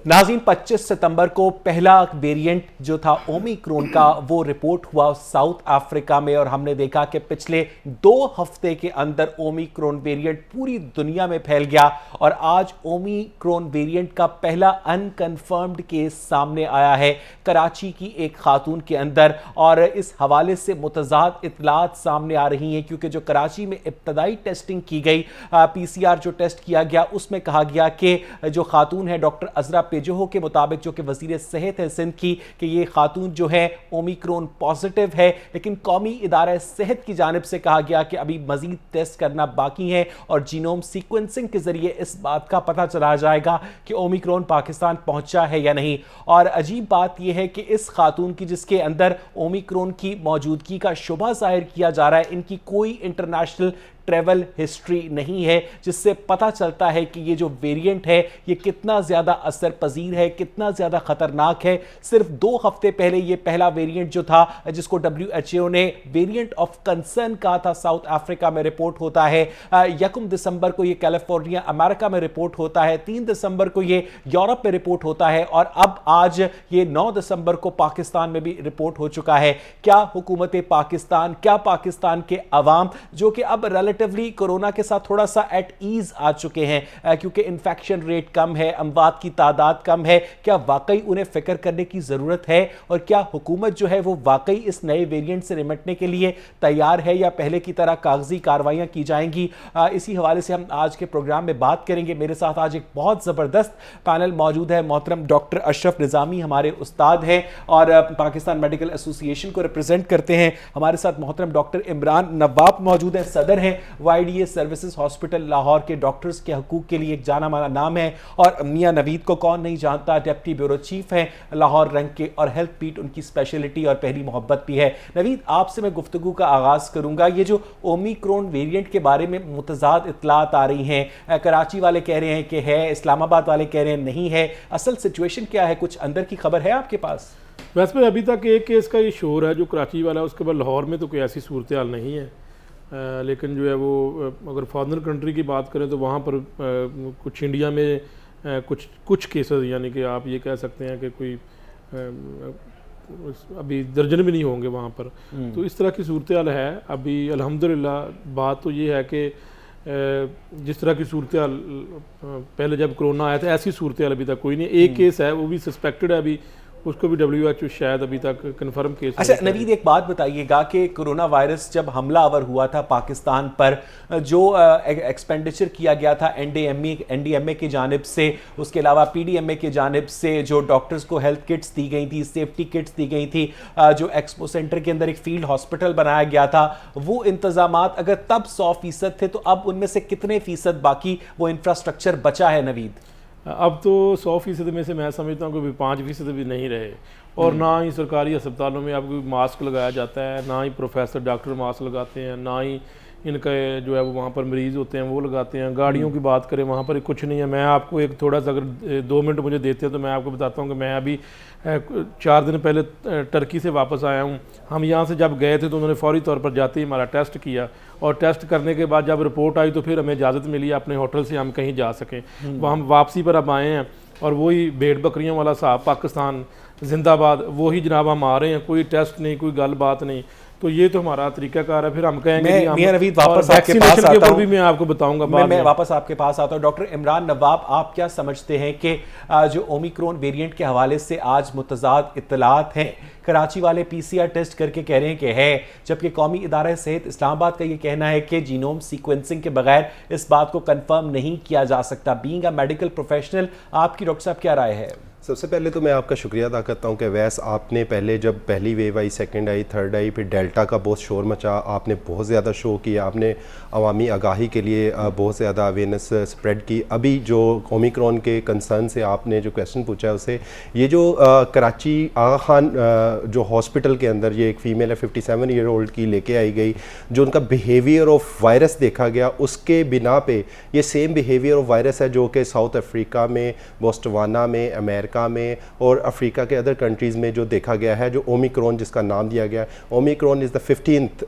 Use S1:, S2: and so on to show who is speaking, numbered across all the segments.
S1: नाज़रीन 25 सितंबर को पहला वेरिएंट जो था ओमिक्रॉन का वो रिपोर्ट हुआ साउथ अफ्रीका में और हमने देखा कि पिछले 2 हफ्ते के अंदर ओमिक्रॉन वेरिएंट पूरी दुनिया में फैल गया और आज ओमिक्रॉन वेरिएंट का पहला अनकंफर्म्ड केस सामने आया है कराची की एक खातून के अंदर। और इस हवाले से मुतज़ाद इत्तलात सामने आ रही हैं क्योंकि जो कराची में इब्तदाई टेस्टिंग की गई PCR जो टेस्ट किया गया उसमें कहा गया कि जो खातून है डॉक्टर अजरा पेजोहो के मुताबिक जो कि वजीर सेहत है सिंध की कि ये खातून जो है ओमिक्रॉन पॉजिटिव है, लेकिन कौमी इदारा सेहत की जानिब से कहा गया कि अभी मजीद टेस्ट करना बाकी है और जीनोम सीक्वेंसिंग के जरिए इस बात का पता चला जाएगा कि ओमिक्रॉन पाकिस्तान पहुंचा है या नहीं। और अजीब बात यह है कि इस खातून की जिसके अंदर ओमिक्रॉन की मौजूदगी का शुबा जाहिर किया जा रहा है, इनकी कोई इंटरनेशनल ट्रैवल हिस्ट्री नहीं है, जिससे पता चलता है कि ये जो वेरिएंट है ये कितना ज़्यादा असर पजीर है, कितना ज़्यादा ख़तरनाक है। सिर्फ 2 हफ्ते पहले ये पहला वेरिएंट जो था जिसको WHO ने वेरिएंट ऑफ कंसर्न कहा था साउथ अफ्रीका में रिपोर्ट होता है। 1 दिसंबर को ये कैलिफोर्निया अमेरिका में रिपोर्ट होता है, 3 दिसंबर को ये यूरोप में रिपोर्ट होता है और अब आज ये 9 दिसंबर को पाकिस्तान में भी रिपोर्ट हो चुका है। क्या हुकूमत पाकिस्तान, क्या पाकिस्तान के अवाम जो कि अब रिलेटिवली कोरोना के साथ थोड़ा सा एट ईज आ चुके हैं क्योंकि इन्फेक्शन रेट कम है, अमवात की तादाद कम है, क्या वाकई उन्हें फिक्र करने की जरूरत है और क्या हुकूमत जो है वो वाकई इस नए वेरिएंट से निपटने के लिए तैयार है या पहले की तरह कागजी कार्रवाइयां की जाएंगी? इसी हवाले से हम आज के प्रोग्राम में बात करेंगे। मेरे साथ आज एक बहुत जबरदस्त पैनल मौजूद है। मोहतरम डॉक्टर अशरफ निजामी हमारे उस्ताद हैं और पाकिस्तान मेडिकल एसोसिएशन को रिप्रेजेंट करते हैं। हमारे साथ मोहतरम डॉक्टर इमरान नवाब मौजूद हैं, सदर हैं YDA सर्विसेज हॉस्पिटल लाहौर के। डॉक्टर्स के हकूक के लिए एक जाना माना नाम है और मियां नवीद को कौन नहीं जानता, डिप्टी ब्यूरो चीफ हैं लाहौर रंग के और हेल्थ बीट उनकी स्पेशलिटी और पहली मोहब्बत भी है। नवीद, आपसे मैं गुफ्तगू का आगाज करूंगा। ये जो ओमिक्रॉन वेरिएंट के बारे में मुतज़ाद इत्तलात आ रही हैं, कराची वाले कह रहे हैं कि है, इस्लामाबाद वाले कह रहे हैं नहीं है, असल सिचुएशन क्या है? कुछ अंदर की खबर है आपके पास?
S2: वैसे में अभी तक एक केस का ये शोर है जो कराची वाला, उसके बाद लाहौर में तो कोई ऐसी सूरत हाल नहीं है। लेकिन जो है वो अगर फॉरेन कंट्री की बात करें तो वहाँ पर कुछ इंडिया में कुछ केसेस, यानी कि आप ये कह सकते हैं कि कोई अभी दर्जन भी नहीं होंगे वहाँ पर। तो इस तरह की सूरत हाल है अभी। अल्हम्दुलिल्लाह बात तो ये है कि जिस तरह की सूरत हाल पहले जब कोरोना आया था ऐसी सूरत हाल अभी तक कोई नहीं। एक केस है वो भी सस्पेक्टेड है, अभी उसको भी WHO शायद अभी तक कंफर्म केस।
S1: अच्छा नवीद, एक बात बताइएगा कि कोरोना वायरस जब हमलावर हुआ था पाकिस्तान पर, जो एक्सपेंडिचर किया गया था NDMA की जानिब से, उसके अलावा PDMA की जानिब से जो डॉक्टर्स को हेल्थ किट्स दी गई थी, सेफ्टी किट्स दी गई थी, जो एक्सपो सेंटर के अंदर एक फील्ड हॉस्पिटल बनाया गया था, वो इंतजामात अगर तब 100% थे तो अब उनमें से कितने फीसद बाकी वो इंफ्रास्ट्रक्चर बचा है नवीद?
S2: अब तो 100% में से मैं समझता हूँ कि 5% भी नहीं रहे। और ना ही सरकारी अस्पतालों में अब मास्क लगाया जाता है, ना ही प्रोफेसर डॉक्टर मास्क लगाते हैं, ना ही इनका जो है वो वहाँ पर मरीज़ होते हैं वो लगाते हैं। गाड़ियों की बात करें वहाँ पर कुछ नहीं है। मैं आपको एक थोड़ा सा अगर 2 मिनट मुझे देते हैं तो मैं आपको बताता हूँ कि मैं अभी 4 दिन पहले टर्की से वापस आया हूँ। हम यहाँ से जब गए थे तो उन्होंने फौरी तौर पर जाते ही हमारा टेस्ट किया और टेस्ट करने के बाद जब रिपोर्ट आई तो फिर हमें इजाज़त मिली अपने होटल से हम कहीं जा सकें। वह हम वापसी पर अब आए हैं और वही भेड़ बकरियों वाला साहब पाकिस्तान जिंदाबाद, वही जनाब हम आ रहे हैं, कोई टेस्ट नहीं, कोई गल बात नहीं। तो ये तो हमारा तरीकाकार है। फिर हम कहेंगे
S1: वापस आपके पास आता हूं,
S2: भी मैं आपको बताऊंगा बाद
S1: मैं वापस आपके पास आता हूं। डॉक्टर इमरान नवाब, आप क्या समझते हैं कि जो ओमिक्रॉन वेरिएंट के हवाले से आज मुतज़ाद इत्तलात हैं, कराची वाले PCR टेस्ट करके कह रहे हैं कि है, जबकि कौमी इदारा सेहत इस्लामाबाद का ये कहना है कि जीनोम सीक्वेंसिंग के बगैर इस बात को कंफर्म नहीं किया जा सकता। बीइंग अ मेडिकल प्रोफेशनल, आपकी डॉक्टर साहब क्या राय है?
S3: सबसे पहले तो मैं आपका शुक्रिया अदा करता हूँ कि वैस आपने पहले जब पहली वेव आई, सेकंड आई, थर्ड आई, फिर डेल्टा का बहुत शोर मचा, आपने बहुत ज़्यादा शो किया, आपने अवामी आगाही के लिए बहुत ज़्यादा अवेयरनेस स्प्रेड की। अभी जो ओमिक्रॉन के कंसर्न से आपने जो क्वेश्चन पूछा है उसे, ये जो कराची आगा खान जो हॉस्पिटल के अंदर ये एक फ़ीमेल है 57 ईयर ओल्ड की लेके आई गई, जो उनका बिहेवियर ऑफ वायरस देखा गया, उसके बिना पे ये सेम बिहेवियर ऑफ वायरस है जो कि साउथ अफ्रीका में, बोस्टवाना में, अमेरिका में और अफ्रीका के अदर कंट्रीज़ में जो देखा गया है, जो ओमिक्रॉन जिसका नाम दिया गया है। Omicron is the 15th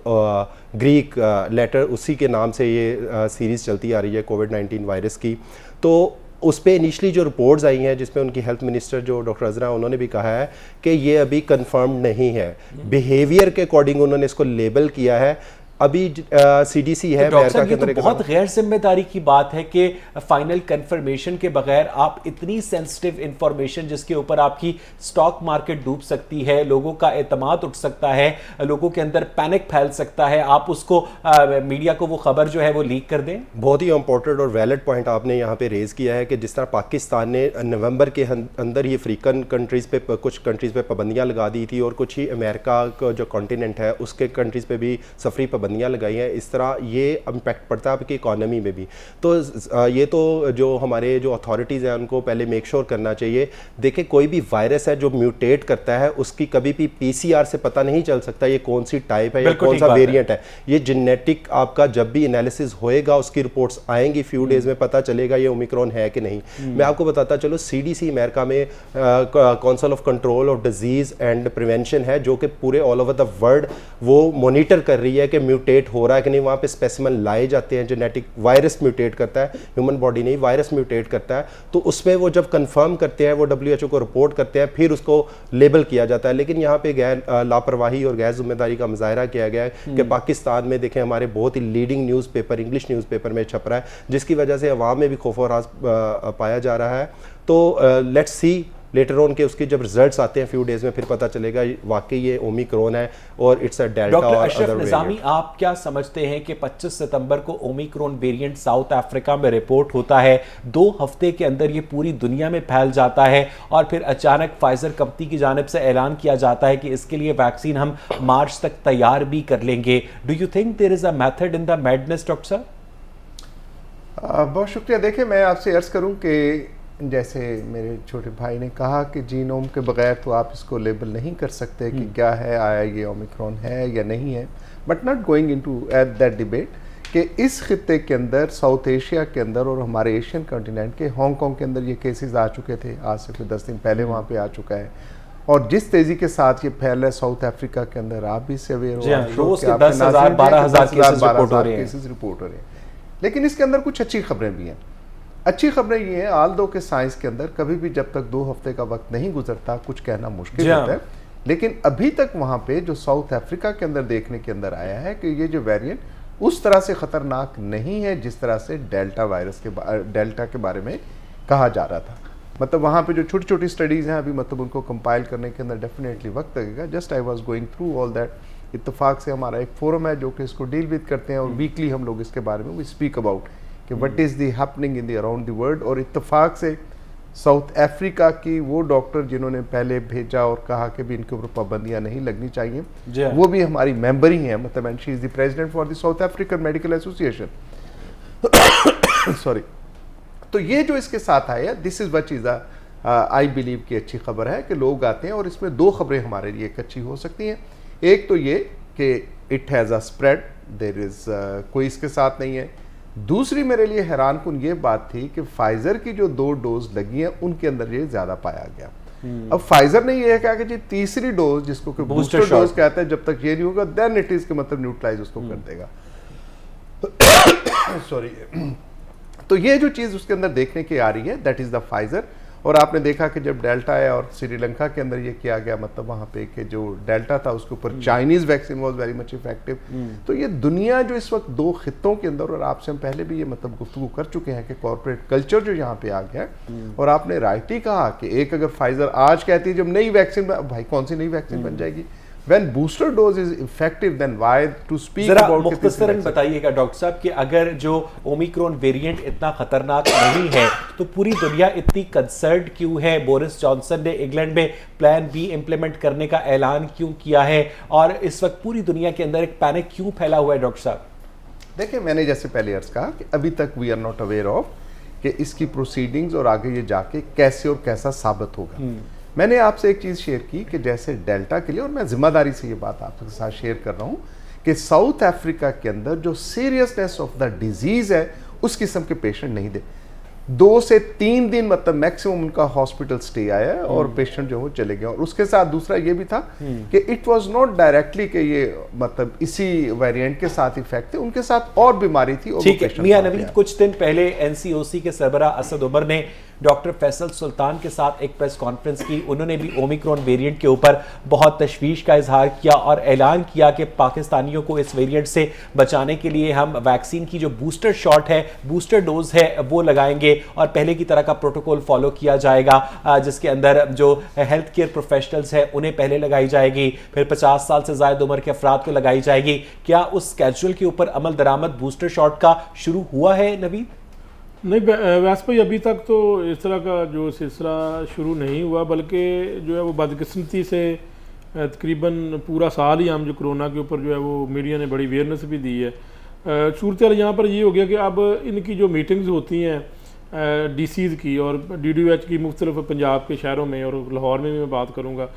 S3: Greek letter, उसी के नाम से ये सीरीज़ चलती आ रही है कोविड-19 वायरस की। तो उस पर इनिशली जो रिपोर्ट्स आई हैं जिसमें उनकी हेल्थ मिनिस्टर जो डॉक्टर अजरा उन्होंने भी कहा है कि ये अभी कंफर्म नहीं है, बिहेवियर के अकॉर्डिंग उन्होंने इसको लेबल किया है। अभी सीडीसी है
S1: डॉक्टर साहब, ये तो
S3: अमेरिका
S1: बहुत गैर जिम्मेदारी की बात है कि फाइनल कंफर्मेशन के बगैर आप इतनी सेंसिटिव इंफॉर्मेशन जिसके ऊपर आपकी स्टॉक मार्केट डूब सकती है, लोगों का एतमाद उठ सकता है, लोगों के अंदर पैनिक फैल सकता है, आप उसको मीडिया को वो खबर जो है वो लीक कर दें।
S3: बहुत ही इंपॉर्टेंट और वैलिड पॉइंट आपने यहाँ पे रेज किया है कि जिस तरह पाकिस्तान ने नवंबर के अंदर ही अफ्रीकन कंट्रीज़ पे कुछ कंट्रीज़ पे पाबंदियाँ लगा दी थी और कुछ ही अमेरिका का जो कॉन्टिनेंट है उसके कंट्रीज़ पे भी सफरी पाबंदियाँ लगाई हैं, इस तरह ये इम्पैक्ट पड़ता है आपकी इकॉनमी में भी। तो ये तो जो हमारे जो अथॉरिटीज़ हैं उनको पहले मेक श्योर करना चाहिए। देखिए, कोई भी वायरस है जो म्यूटेट करता है उसकी कभी भी पीसीआर से पता नहीं चल सकता ये कौन सी टाइप है या कौन सा वेरिएंट है। ये जेनेटिक आपका जब भी एनालिसिस होएगा उसकी रिपोर्ट्स आएंगी, फ्यू डेज में पता चलेगा ये ओमिक्रॉन है कि नहीं। मैं आपको बताता चलो, सीडीसी अमेरिका में council of control of disease and prevention है जो कि पूरे ऑल ओवर द वर्ल्ड वो मॉनिटर कर रही है कि म्यूटेट हो रहा है कि नहीं। वहाँ पे स्पेसिमेन लाए जाते हैं, जेनेटिक वायरस म्यूटेट करता है, ह्यूमन बॉडी नहीं, वायरस म्यूटेट करता है। तो उसमें वो जब कंफर्म करते हैं, वो WHO को रिपोर्ट करते हैं, फिर उसको लेबल किया जाता है। लेकिन यहाँ पे गैर लापरवाही और गैर जिम्मेदारी का मुजाहरा किया गया है कि पाकिस्तान में देखें हमारे बहुत ही लीडिंग न्यूज़पेपर इंग्लिश न्यूज़पेपर में छप रहा है, जिसकी वजह से अवाम में भी खौफ और राज पाया जा रहा है। तो लेट्स सी लेटर ऑन के उसके जब रिजल्ट्स आते हैं फ्यू डेज में, फिर पता चलेगा वाकई ये ओमिक्रॉन है और इट्स अ डेल्टा और
S1: डॉक्टर
S3: अदर
S1: निजामी,
S3: वेरिएंट।
S1: आप क्या समझते हैं कि 25 सितंबर को ओमिक्रॉन वेरिएंट साउथ अफ्रीका में रिपोर्ट होता है, 2 हफ्ते के अंदर ये पूरी दुनिया में फैल जाता है और फिर अचानक फाइजर कंपनी की जानिब से ऐलान किया जाता है कि इसके लिए वैक्सीन हम मार्च तक तैयार भी कर लेंगे। Do you think there is a method in the madness doctor साहब?
S4: बहुत शुक्रिया। देखिए, मैं आपसे अर्ज़ करूं कि जैसे मेरे छोटे भाई ने कहा कि जीनोम के बगैर तो आप इसको लेबल नहीं कर सकते कि क्या है, आया ये ओमिक्रॉन है या नहीं है। But not going into that debate कि इस खित्ते के अंदर, साउथ एशिया के अंदर और हमारे एशियन कॉन्टिनेंट के हांगकांग के अंदर ये केसेस आ चुके थे, आज से कोई 10 दिन पहले वहाँ पे आ चुका है। और जिस तेज़ी के साथ ये फैल रहा है साउथ अफ्रीका के अंदर, आप भी से अवेयर हो,
S1: रोज के 10,000 12,000 केसेस रिपोर्ट हो रहे हैं।
S4: लेकिन इसके अंदर कुछ अच्छी खबरें भी हैं। अच्छी खबरें ये हैं, आल दो के साइंस के अंदर कभी भी जब तक 2 हफ्ते का वक्त नहीं गुजरता कुछ कहना मुश्किल होता है। लेकिन अभी तक वहाँ पे जो साउथ अफ्रीका के अंदर देखने के अंदर आया है कि ये जो वेरिएंट उस तरह से ख़तरनाक नहीं है जिस तरह से डेल्टा के बारे में कहा जा रहा था। मतलब वहाँ पे जो छोटी छोटी स्टडीज़ हैं अभी, मतलब उनको कंपाइल करने के अंदर डेफिनेटली वक्त लगेगा। Just I was going through all that. इत्तेफाक से हमारा एक फोरम है जो कि इसको डील विद करते हैं और वीकली हम लोग इसके बारे में वी स्पीक अबाउट कि what is the happening in the around the world. और इत्तेफाक से साउथ अफ्रीका की वो डॉक्टर जिन्होंने पहले भेजा और कहा कि भी इनके ऊपर पाबंदियाँ नहीं लगनी चाहिए, वो भी हमारी मेंबर ही हैं, मतलब and she is the president for the south African medical association. Sorry. तो ये जो इसके साथ आया, this is what is I believe की अच्छी खबर है कि लोग आते हैं और इसमें 2 खबरें हमारे लिए एक अच्छी हो सकती हैं। एक तो ये कि it has a spread, there is कोई इसके साथ नहीं है। दूसरी मेरे लिए हैरान कुन ये बात थी कि फाइजर की जो 2 डोज लगी हैं उनके अंदर ये ज्यादा पाया गया। अब फाइजर ने ये कहा कि जी तीसरी डोज जिसको कि बूस्टर डोज कहते हैं, जब तक ये नहीं होगा देन इट इज के मतलब न्यूट्रलाइज उसको कर देगा। सॉरी। तो ये जो चीज उसके अंदर देखने की आ रही है दैट इज द फाइजर। और आपने देखा कि जब डेल्टा है और श्रीलंका के अंदर ये किया गया, मतलब वहाँ पे कि जो डेल्टा था उसके ऊपर Chinese vaccine was very much effective. तो ये दुनिया जो इस वक्त 2 खित्तों के अंदर, और आपसे हम पहले भी ये मतलब गुफ्तगू कर चुके हैं कि कॉर्पोरेट कल्चर जो यहाँ पे आ गया है। और आपने राइट ही कहा कि एक अगर फाइजर आज कहती है जब नई वैक्सीन, भाई कौन सी नई वैक्सीन बन जाएगी? When booster dose is effective, then why to speak
S1: जरा
S4: about
S1: मुख्तसरन बताइएगा डॉक्टर साहब कि अगर जो ओमिक्रॉन वेरिएंट इतना खतरनाक नहीं है तो पूरी दुनिया इतनी कंसर्न्ड क्यों है? बोरिस जॉनसन ने इंग्लैंड में प्लान बी इंप्लीमेंट करने का ऐलान क्यों किया है और इस वक्त पूरी दुनिया के अंदर एक पैनिक क्यों फैला हुआ है डॉक्टर साहब?
S4: देखिए, मैंने जैसे पहले अर्ज कहा कि अभी तक we are not aware of कि इसकी प्रोसीडिंग्स और आगे ये जाके कैसे और कैसा साबित होगा। मैंने आपसे एक चीज़ शेयर की कि जैसे डेल्टा के लिए, और मैं जिम्मेदारी से ये बात आपके साथ शेयर कर रहा हूँ कि साउथ अफ्रीका के अंदर जो सीरियसनेस ऑफ द डिजीज़ है उस किस्म के पेशेंट नहीं दे। 2 से 3 दिन मतलब मैक्सिमम उनका हॉस्पिटल स्टे आया है और पेशेंट जो है चले गए। और उसके साथ दूसरा ये भी था कि इट वाज नॉट डायरेक्टली कि ये मतलब इसी वेरिएंट के साथ इफेक्ट थे, उनके साथ और बीमारी थी। और
S1: ठीक है मियां नवीद, कुछ दिन पहले एनसीओसी के सरबरा असद उमर ने डॉक्टर फैसल सुल्तान के साथ एक प्रेस कॉन्फ्रेंस की। उन्होंने भी ओमिक्रॉन वेरिएंट के ऊपर बहुत तशवीश का इजहार किया और ऐलान किया कि पाकिस्तानियों को इस वेरिएंट से बचाने के लिए हम वैक्सीन की जो बूस्टर शॉट है, बूस्टर डोज है, वो लगाएंगे और पहले की तरह का प्रोटोकॉल फॉलो किया जाएगा, जिसके अंदर जो हेल्थ केयर प्रोफेशनल्स हैं उन्हें पहले लगाई जाएगी, फिर 50 साल से ज़ायद उम्र के अफराद को लगाई जाएगी। क्या उस स्केड्यूल के ऊपर अमल दरामद बूस्टर शॉट का शुरू हुआ है नवीद?
S2: नहीं वैसे भाई, अभी तक तो इस तरह का जो सिलसिला शुरू नहीं हुआ, बल्कि जो है वो बदकिस्मती से तकरीबन पूरा साल ही हम जो कोरोना के ऊपर जो है वो मीडिया ने बड़ी अवेयरनेस भी दी है। सूरत हाल यहाँ पर ये हो गया कि अब इनकी जो मीटिंग्स होती हैं डीसीज़ की और DDOH की मुख्तलिफ पंजाब के शहरों में और लाहौर में भी मैं बात करूँगा,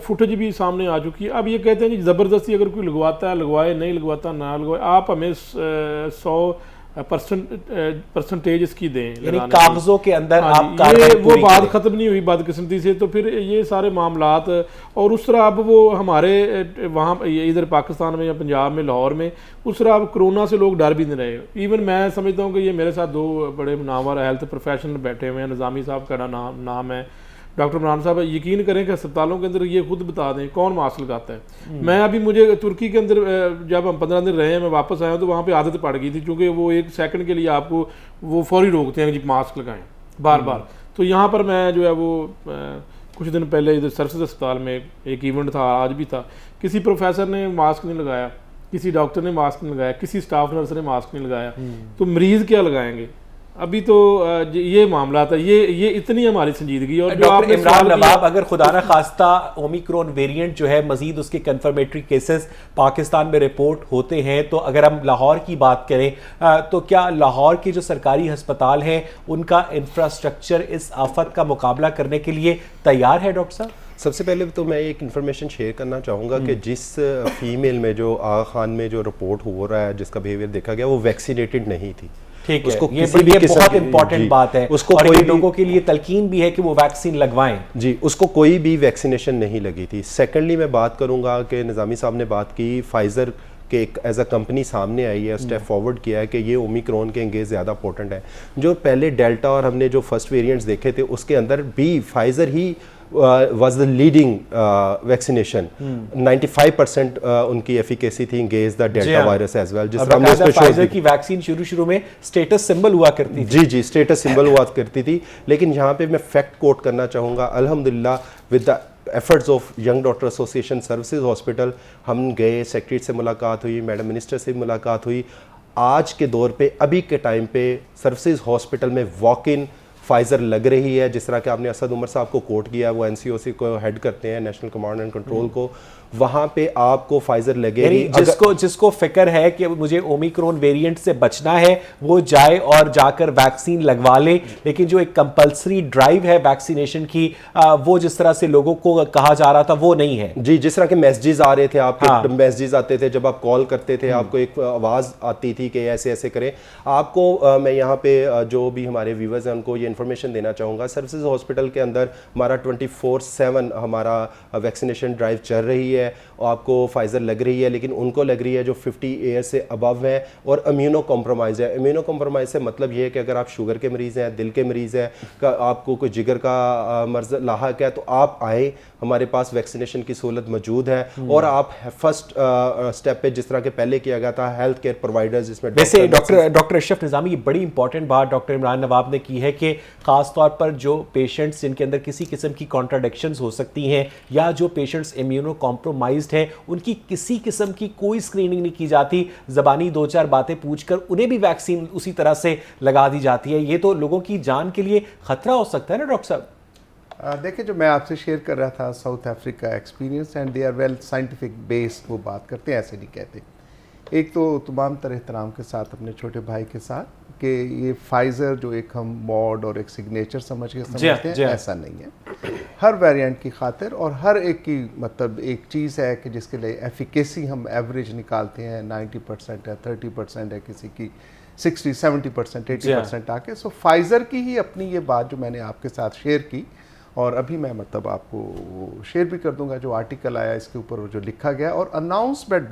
S2: फुटेज भी सामने आ चुकी है। अब ये कहते हैं कि ज़बरदस्ती अगर कोई लगवाता है लगवाए, नहीं लगवाता ना लगवाए, आप हमें 100% इसकी दें,
S1: यानी कागजों के अंदर आप
S2: ये वो बात खत्म नहीं हुई बदकिस्मती से। तो फिर ये सारे मामलात और उस तरह अब वो हमारे वहाँ इधर पाकिस्तान में या पंजाब में लाहौर में उस तरह अब कोरोना से लोग डर भी नहीं रहे। इवन मैं समझता हूँ कि ये मेरे साथ 2 बड़े नामवर हेल्थ प्रोफेशनल बैठे हुए हैं, निज़ामी साहब का नाम है, डॉक्टर इमरान साहब, यकीन करें कि अस्पतालों के अंदर ये खुद बता दें कौन मास्क लगाता है। मैं अभी मुझे तुर्की के अंदर जब हम 15 दिन रहे हैं, मैं वापस आया तो वहाँ पे आदत पड़ गई थी, क्योंकि वो 1 सेकंड के लिए आपको वो फौरी रोकते हैं कि मास्क लगाएं बार बार। तो यहाँ पर मैं जो है वो कुछ दिन पहले इधर सर्विस अस्पताल में एक इवेंट था, आज भी था, किसी प्रोफेसर ने मास्क नहीं लगाया, किसी डॉक्टर ने मास्क नहीं लगाया, किसी स्टाफ नर्स ने मास्क नहीं लगाया, तो मरीज क्या लगाएंगे? अभी तो ये मामला था, ये इतनी हमारी संजीदगी। और
S1: डॉक्टर इमरान नवाब, अगर खुदा न खास्ता ओमिक्रॉन वेरिएंट जो है मजीद उसके कन्फर्मेटरी केसेस पाकिस्तान में रिपोर्ट होते हैं, तो अगर हम लाहौर की बात करें तो क्या लाहौर के जो सरकारी अस्पताल हैं उनका इंफ्रास्ट्रक्चर इस आफत का मुकाबला करने के लिए तैयार है? डॉक्टर साहब,
S3: सबसे पहले तो मैं एक इन्फॉर्मेशन शेयर करना चाहूँगा कि जिस फीमेल में जो आगा खान में जो रिपोर्ट हो रहा है, जिसका बिहेवियर देखा गया, वो वैक्सीनेटेड नहीं थी।
S1: ठीक है, ये बहुत इंपॉर्टेंट बात है, उसको कोई लोगों के लिए तलकीन भी है कि वो वैक्सीन लगवाएं।
S3: जी, उसको कोई भी वैक्सीनेशन नहीं लगी थी। सेकेंडली मैं बात करूंगा कि निज़ामी साहब ने बात की, फाइज़र के एक एज अ कंपनी सामने आई है, स्टेप फॉरवर्ड किया है कि ये ओमिक्रॉन के एंगेज ज़्यादा पोटेंट है। जो पहले डेल्टा और हमने जो फर्स्ट वेरिएंट्स देखे थे उसके अंदर भी Pfizer he was the leading vaccination. 95% उनकी एफिकेसी थी against the delta virus as well, जिस हमने उसमें
S1: फाइजर की वैक्सीन शुरू में स्टेटस सिंबल हुआ करती थी।
S3: जी, स्टेटस सिंबल हुआ करती थी। लेकिन यहाँ पे मैं फैक्ट कोट करना चाहूँगा, अल्हम्दुलिल्लाह with the efforts of young doctor association services hospital, हम गए, सेक्रेटरी से मुलाकात हुई, मैडम मिनिस्टर से मुलाकात हुई। आज के दौर पे, अभी के टाइम पे सर्विसेज हॉस्पिटल में वॉक इन फाइज़र लग रही है। जिस तरह के आपने असद उमर साहब को कोट किया, वो एनसीओसी को हेड करते हैं, नेशनल कमांड एंड कंट्रोल को, वहाँ पे आपको फाइज़र लगेगी।
S1: जिसको फिक्र है कि मुझे ओमिक्रॉन वेरिएंट से बचना है, वो जाए और जाकर वैक्सीन लगवा ले। लेकिन जो एक कंपल्सरी ड्राइव है वैक्सीनेशन की, वो जिस तरह से लोगों को कहा जा रहा था वो नहीं है।
S3: जी, जिस तरह के मैसेजेस आ रहे थे आपके, मैसेजेस आते थे जब आप कॉल करते थे, आपको एक आवाज़ आती थी कि ऐसे ऐसे करें। आपको मैं यहाँ पे जो भी हमारे व्यूवर्स हैं उनको ये इन्फॉर्मेशन देना चाहूँगा, सर्विसेज हॉस्पिटल के अंदर हमारा 24/7 हमारा वैक्सीनेशन ड्राइव चल रही है और आपको फाइज़र लग रही है, लेकिन उनको लग रही है जो 50 ईयर से अबव है और इम्यूनो कॉम्प्रोमाइज़ है। इम्यूनो कॉम्प्रोमाइज़ से मतलब ये है कि अगर आप शुगर के मरीज़ हैं, दिल के मरीज़ हैं, आपको कोई जिगर का मर्ज़ लाहक है, तो आप आए, हमारे पास वैक्सीनेशन की सहूलत मौजूद है। और आप फर्स्ट स्टेप पे जिस तरह के पहले किया गया था, हेल्थ केयर प्रोवाइडर्स, जिसमें
S1: वैसे डॉक्टर अशरफ निज़ामी, ये बड़ी इंपॉर्टेंट बात डॉक्टर इमरान नवाब ने की है कि खास तौर पर जो पेशेंट्स जिनके अंदर किसी किस्म की कॉन्ट्राडिक्शंस हो सकती हैं या जो पेशेंट्स इम्यूनो कॉम्प्रोमाइज्ड हैं, उनकी किसी किस्म की कोई स्क्रीनिंग नहीं की जाती, ज़बानी 2-4 बातें पूछकर उन्हें भी वैक्सीन उसी तरह से लगा दी जाती है। ये तो लोगों की जान के लिए खतरा हो सकता है ना डॉक्टर साहब?
S4: देखिए, जो मैं आपसे शेयर कर रहा था South Africa experience, and they are well scientific based, वो बात करते हैं, ऐसे नहीं कहते। एक तो तमाम तरह एहतराम के साथ अपने छोटे भाई के साथ कि ये फाइज़र जो एक हम मॉड और एक सिग्नेचर समझ के समझते हैं, ऐसा नहीं है। हर वेरिएंट की खातिर और हर एक की मतलब एक चीज़ है कि जिसके लिए एफिकेसी हम एवरेज निकालते हैं 90% है, 30% है, किसी की 60, 70%, 80% आके। सो फाइज़र की ही अपनी ये बात जो मैंने आपके साथ शेयर की, और अभी मैं मतलब आपको शेयर भी कर दूंगा जो आर्टिकल आया इसके ऊपर जो लिखा गया, और अनाउंसमेंट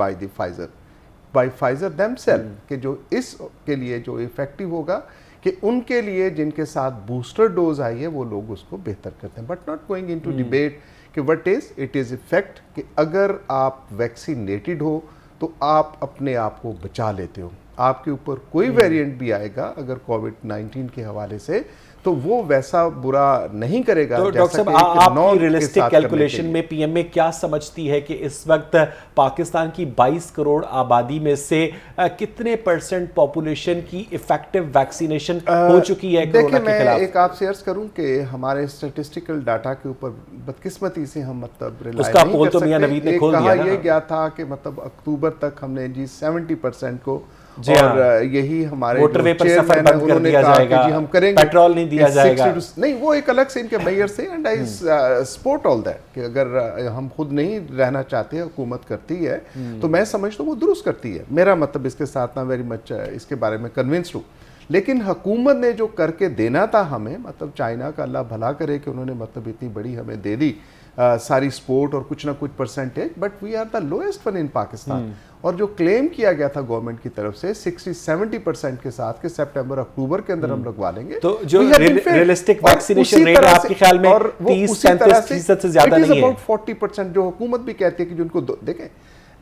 S4: बाय फाइज़र देमसेल्फ कि जो इसके लिए जो इफेक्टिव होगा कि उनके लिए जिनके साथ बूस्टर डोज आई है वो लोग उसको बेहतर करते हैं। But not going into debate कि व्हाट इट इज़ इफेक्ट कि अगर आप वैक्सीनेटेड हो तो आप अपने आप को बचा लेते हो। आपके ऊपर कोई वेरिएंट भी आएगा अगर कोविड-19 के हवाले से तो वो वैसा बुरा नहीं करेगा।
S1: तो डॉक्टर साहब, आपकी रियलिस्टिक कैलकुलेशन में पीएमए क्या समझती है कि इस वक्त पाकिस्तान की 22 करोड़ आबादी में से कितने % पॉपुलेशन की इफेक्टिव वैक्सीनेशन हो चुकी है कोरोना के खिलाफ?
S4: मैं एक आपसे अर्ज करूं कि हमारे स्टैटिस्टिकल डाटा के ऊपर बदकिस्मती से हम मतलब रिलाय
S1: उसका
S4: नहीं
S1: पोल
S4: कर
S1: तो मियां नवीद ने खोल दिया ना।
S4: ये गया था कि मतलब अक्टूबर तक हमने जी 70% को,
S1: जी
S4: और यही हमारे
S1: मोटरवे पर सफर बंद कर दिया जाएगा,
S4: हम करेंगे,
S1: पेट्रोल नहीं दिया जाएगा।
S4: नहीं, वो एक अलग से इनके मेयर से, and I support all that कि अगर हम खुद नहीं रहना चाहते, हुकूमत करती है तो मैं समझता हूँ वो दुरुस्त करती है। मेरा मतलब इसके साथ ना वेरी मच इसके बारे में कन्विंस्ड हूँ, लेकिन हुकूमत ने जो करके देना था हमें, मतलब चाइना का अल्लाह भला करे कि उन्होंने मतलब इतनी बड़ी हमें दे दी सारी सपोर्ट और कुछ ना कुछ percentage, but we are the lowest one in Pakistan. और जो क्लेम किया गया था गवर्नमेंट की तरफ से 60-70% के साथ कि सितंबर अक्टूबर के अंदर हम लगवा लेंगे,
S1: तो जो रियलिस्टिक वैक्सीनेशन रेट है आपके ख्याल में 30-35% से ज्यादा नहीं है?
S4: 40% जो हुकूमत भी कहती है कि जिनको देखें,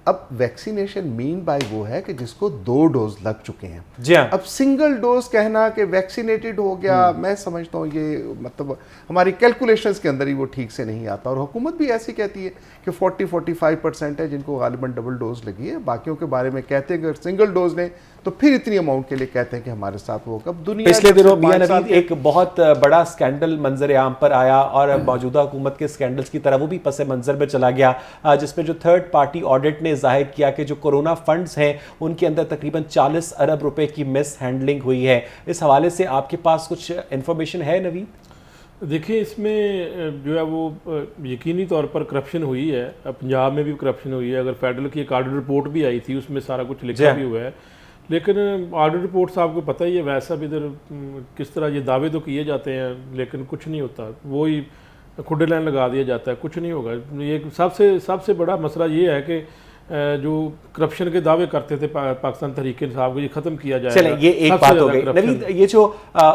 S4: अब वैक्सीनेशन मीन बाय वो है कि जिसको 2 डोज लग चुके हैं।
S1: जी हाँ।
S4: अब सिंगल डोज कहना कि वैक्सीनेटेड हो गया, मैं समझता हूँ ये मतलब हमारी कैलकुलेशंस के अंदर ही वो ठीक से नहीं आता। और हुकूमत भी ऐसी कहती है कि 40-45% है जिनको गालिबन डबल डोज लगी है, बाकियों के बारे में कहते हैं अगर सिंगल डोज लें तो फिर इतनी अमाउंट के लिए कहते हैं कि हमारे साथ वो कब दुनिया।
S1: पिछले दिनों मियां नवीद एक बहुत बड़ा स्कैंडल मंजर आम पर आया और मौजूदा हुकूमत के स्कैंडल्स की तरह वो भी पस मंजर में चला गया, जिसमें जो थर्ड पार्टी ऑडिट ने जाहिर किया कि जो कोरोना फंड्स हैं उनके अंदर तकरीबन 40 अरब रुपए की मिस हैंडलिंग हुई है। इस हवाले से आपके पास कुछ इंफॉर्मेशन है नवीद?
S2: देखिए, इसमें जो है वो यकीनी तौर पर करप्शन हुई है। पंजाब में भी करप्शन हुई है। अगर फेडरल की एक ऑडिट रिपोर्ट भी आई थी उसमें सारा कुछ लिखा भी हुआ है, लेकिन ऑडिट रिपोर्ट से आपको पता ही है वैसा भी इधर किस तरह ये दावे तो किए जाते हैं लेकिन कुछ नहीं होता, वो ही खुडे लाइन लगा दिया जाता है, कुछ नहीं होगा। ये सबसे बड़ा मसला ये है कि जो करप्शन के दावे करते थे पाकिस्तान तहरीक इंसाफ को, ये खत्म किया जाएगा।
S1: चलें, ये एक बात हो गई। नवीद, ये जो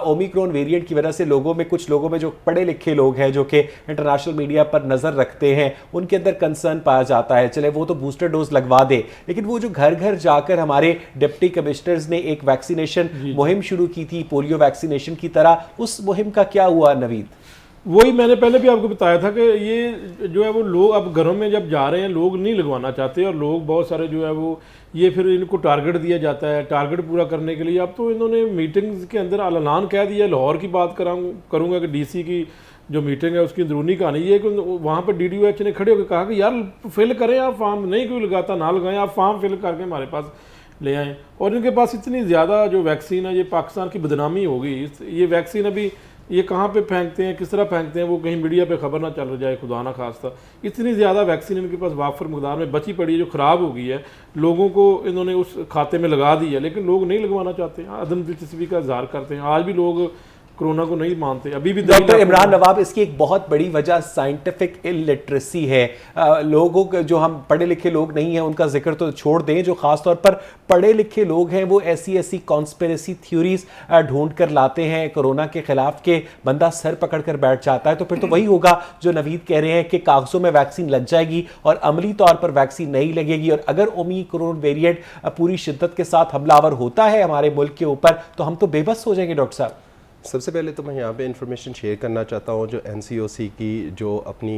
S1: ओमिक्रॉन वेरिएंट की वजह से कुछ लोगों में जो पढ़े लिखे लोग हैं जो कि इंटरनेशनल मीडिया पर नजर रखते हैं, उनके अंदर कंसर्न पाया जाता है। चले वो तो बूस्टर डोज लगवा दे, लेकिन वो जो घर घर जाकर हमारे डिप्टी कमिश्नर्स ने एक वैक्सीनेशन मुहिम शुरू की थी पोलियो वैक्सीनेशन की तरह, उस मुहिम का क्या हुआ नवीद?
S2: वही मैंने पहले भी आपको बताया था कि ये जो है वो लोग अब घरों में जब जा रहे हैं लोग नहीं लगवाना चाहते, और लोग बहुत सारे जो है वो ये फिर इनको टारगेट दिया जाता है। टारगेट पूरा करने के लिए अब तो इन्होंने मीटिंग्स के अंदर ऐलान कह दिया। लाहौर की बात करूँगा कि डीसी की जो मीटिंग है उसकी अंदरूनी कहानी ये है कि वहाँ पर DDOH ने खड़े होकर कहा कि यार फिल करें आप फॉर्म, नहीं कोई लगाता ना लगाएं, आप फॉर्म फिल करके हमारे पास ले आएँ। और इनके पास इतनी ज़्यादा जो वैक्सीन है, ये पाकिस्तान की बदनामी होगी। ये वैक्सीन अभी ये कहाँ पे फेंकते हैं, किस तरह फेंकते हैं, वो कहीं मीडिया पे खबर ना चल जाए, खुदा ना खास्ता। इतनी ज़्यादा वैक्सीन इनके पास वाफर मकदार में बची पड़ी है जो ख़राब हो गई है, लोगों को इन्होंने उस खाते में लगा दी है, लेकिन लोग नहीं लगवाना चाहते हैं, अदम दिलचस्पी का इजहार करते हैं। आज भी लोग कोरोना को नहीं मानते। अभी भी
S1: डॉक्टर इमरान नवाब, इसकी एक बहुत बड़ी वजह साइंटिफिक इलिटरेसी है। लोगों के जो हम पढ़े लिखे लोग नहीं हैं उनका जिक्र तो छोड़ दें, जो खासतौर पर पढ़े लिखे लोग हैं वो ऐसी कॉन्स्पिरेसी थ्योरीज ढूंढ कर लाते हैं कोरोना के खिलाफ के बंदा सर पकड़ कर बैठ जाता है। तो फिर तो वही होगा जो नवीद कह रहे हैं कि कागजों में वैक्सीन लग जाएगी और अमली तौर पर वैक्सीन नहीं लगेगी, और अगर ओमिक्रॉन वेरिएंट पूरी शिद्दत के साथ हमलावर होता है हमारे मुल्क के ऊपर तो हम तो बेबस हो जाएंगे। डॉक्टर साहब,
S3: सबसे पहले तो मैं यहाँ पे इन्फॉर्मेशन शेयर करना चाहता हूँ जो NCOC की जो अपनी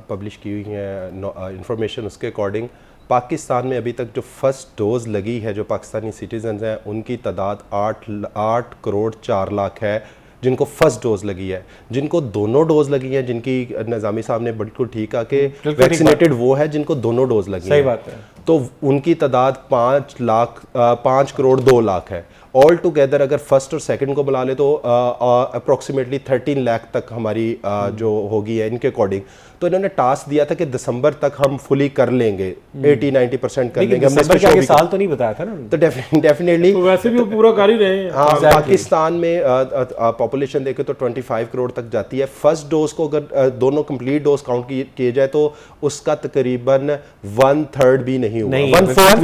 S3: पब्लिश की हुई है इन्फॉर्मेशन, उसके अकॉर्डिंग पाकिस्तान में अभी तक जो फर्स्ट डोज़ लगी है जो पाकिस्तानी सिटीजन्स हैं उनकी तादाद 8 करोड़ 4 लाख है जिनको फर्स्ट डोज लगी है। जिनको दोनों डोज लगी है, जिनकी निज़ामी साहब ने बिल्कुल ठीक है कि वैक्सीनेटेड वो है जिनको दोनों डोज लगी है,
S1: सही बात है,
S3: तो उनकी तादाद 5 करोड़ 2 लाख है। ऑल टुगेदर अगर फर्स्ट और सेकंड को बुला ले तो अप्रोक्सीमेटली 13 लाख तक हमारी जो होगी है इनके अकॉर्डिंग। तो इन्होंने टास्क दिया था कि दिसंबर तक हम फुली कर लेंगे, 80-90% कर लेंगे। हमने
S1: दिसंबर के आगे साल तो नहीं बताया था ना।
S3: तो डेफिनेटली
S2: तो वैसे भी वो पूरा कर ही रहे हैं।
S3: हाँ, पाकिस्तान में पॉपुलेशन देखे तो 25 करोड़ तक जाती है। फर्स्ट डोज को अगर दोनों कंप्लीट डोज काउंट किए जाए तो उसका तकरीबन 1/3 भी नहीं हुआ, 1/4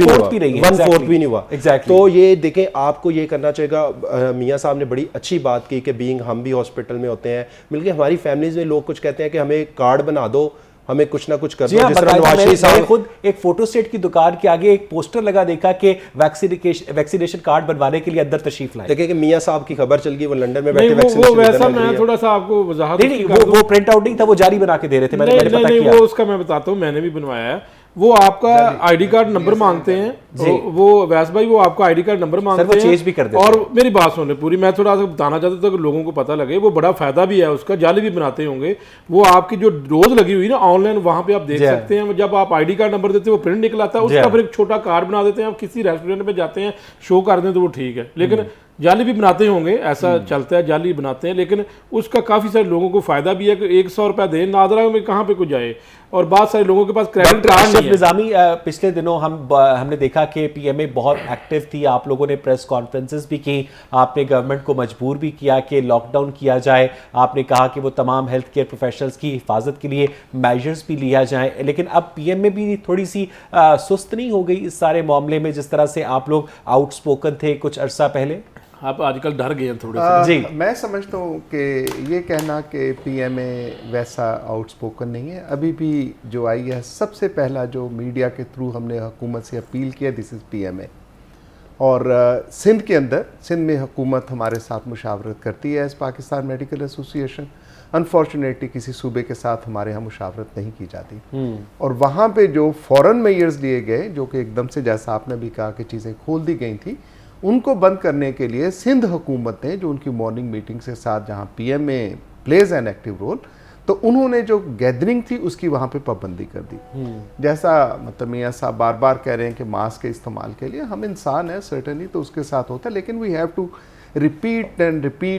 S3: भी नहीं हुआ। तो ये देखें, आपको ये करना चाहिए। मियाँ साहब ने बड़ी अच्छी बात की कि बीइंग हम भी हॉस्पिटल में होते हैं, बल्कि हमारी फैमिलीज में लोग कुछ कहते हैं कि हमें कार्ड बना दो, हमें कुछ ना कुछ कर दो। जिस तरह नवाज साहब
S1: खुद एक फोटो स्टेट की दुकान के आगे एक पोस्टर लगा देखा कि वैक्सीनेशन कार्ड बनवाने के लिए अंदर तशरीफ लाए।
S3: देखिए कि मियाँ साहब की खबर चल गई, वो लंदन में बैठे
S2: वो वैसा मैं थोड़ा सा आपको वजाहत
S1: वो प्रिंट आउट नहीं था, वो जारी बना के दे रहे थे।
S2: नहीं, वो उसका मैं बताता हूँ, मैंने भी बनवाया है। वो आपका आईडी कार्ड नंबर मांगते हैं, वो वैस भाई वो आपका आईडी कार्ड नंबर मांगते हैं,
S1: चेंज भी कर देते
S2: और मेरी बात सुन ले पूरी, मैं थोड़ा सा बताना चाहता था कि लोगों को पता लगे। वो बड़ा फायदा भी है उसका, जाली भी बनाते होंगे। वो आपकी जो डोज लगी हुई ना ऑनलाइन, वहां पे आप देख सकते हैं। जब आप आईडी कार्ड नंबर देते हैं वो प्रिंट निकल आता है, उसका फिर एक छोटा कार्ड बना देते हैं। आप किसी रेस्टोरेंट में जाते हैं, शो कर दें तो वो ठीक है, लेकिन जाली भी बनाते होंगे, ऐसा चलता है, जाली बनाते हैं। लेकिन उसका काफ़ी सारे लोगों को फायदा भी है कि 100 रुपया दें, नादरा में कहाँ पे कुछ जाए। और बहुत सारे लोगों के पास क्रेडिट कार्ड नहीं है।
S1: निजामी, पिछले दिनों हमने देखा कि पीएमए बहुत एक्टिव थी, आप लोगों ने प्रेस कॉन्फ्रेंसेस भी की, आपने गवर्नमेंट को मजबूर भी किया कि लॉकडाउन किया जाए। आपने कहा कि वो तमाम हेल्थ केयर प्रोफेशनल्स की हिफाजत के लिए मेजर्स भी लिया जाए। लेकिन अब पीएमए भी थोड़ी सी सुस्त नहीं हो गई इस सारे मामले में, जिस तरह से आप लोग आउटस्पोकन थे कुछ अरसा पहले?
S2: आप आजकल डर गए हैं थोड़े से।
S1: जी,
S4: मैं समझता हूँ कि ये कहना कि पीएमए वैसा आउटस्पोकन नहीं है। अभी भी जो आई है, सबसे पहला जो मीडिया के थ्रू हमने हुकूमत से अपील किया, दिस इज़ पीएमए। और सिंध के अंदर, सिंध में हुकूमत हमारे साथ मुशावरत करती है as Pakistan Medical Association. Unfortunately किसी सूबे के साथ हमारे यहाँ मुशावरत नहीं की जाती। और वहाँ पे जो फॉरेन मेयर्स लिए गए, जो कि एकदम से, जैसा आपने भी कहा, कि चीज़ें खोल दी गई थी, उनको बंद करने के लिए सिंध हुकूमत ने, जो उनकी मॉर्निंग मीटिंग के साथ जहाँ PMA plays an active role, तो उन्होंने जो गैदरिंग थी उसकी वहाँ पे पाबंदी कर दी। जैसा मतलब मियाँ साहब बार बार कह रहे हैं कि मास्क के इस्तेमाल के लिए, हम इंसान हैं सर्टनली, तो उसके साथ होता है, लेकिन we have to repeat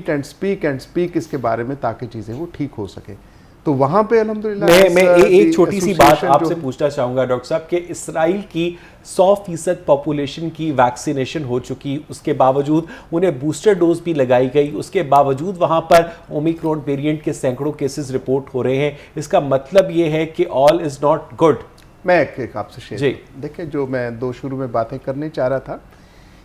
S4: and speak इसके बारे में, ताकि चीज़ें वो ठीक हो सके। तो वहाँ पे अल्हम्दुलिल्लाह
S1: मैं एक छोटी सी बात आपसे पूछना चाहूँगा डॉक्टर साहब कि इसराइल की 100% पॉपुलेशन की वैक्सीनेशन हो चुकी, उसके बावजूद उन्हें बूस्टर डोज भी लगाई गई, उसके बावजूद वहाँ पर ओमिक्रॉन वेरिएंट के सैकड़ों केसेस रिपोर्ट हो रहे हैं। इसका मतलब ये है कि ऑल इज़ नॉट गुड।
S4: मैं एक आपसे शेयर, देखिए, जो मैं दो शुरू में बातें करने चाह रहा था,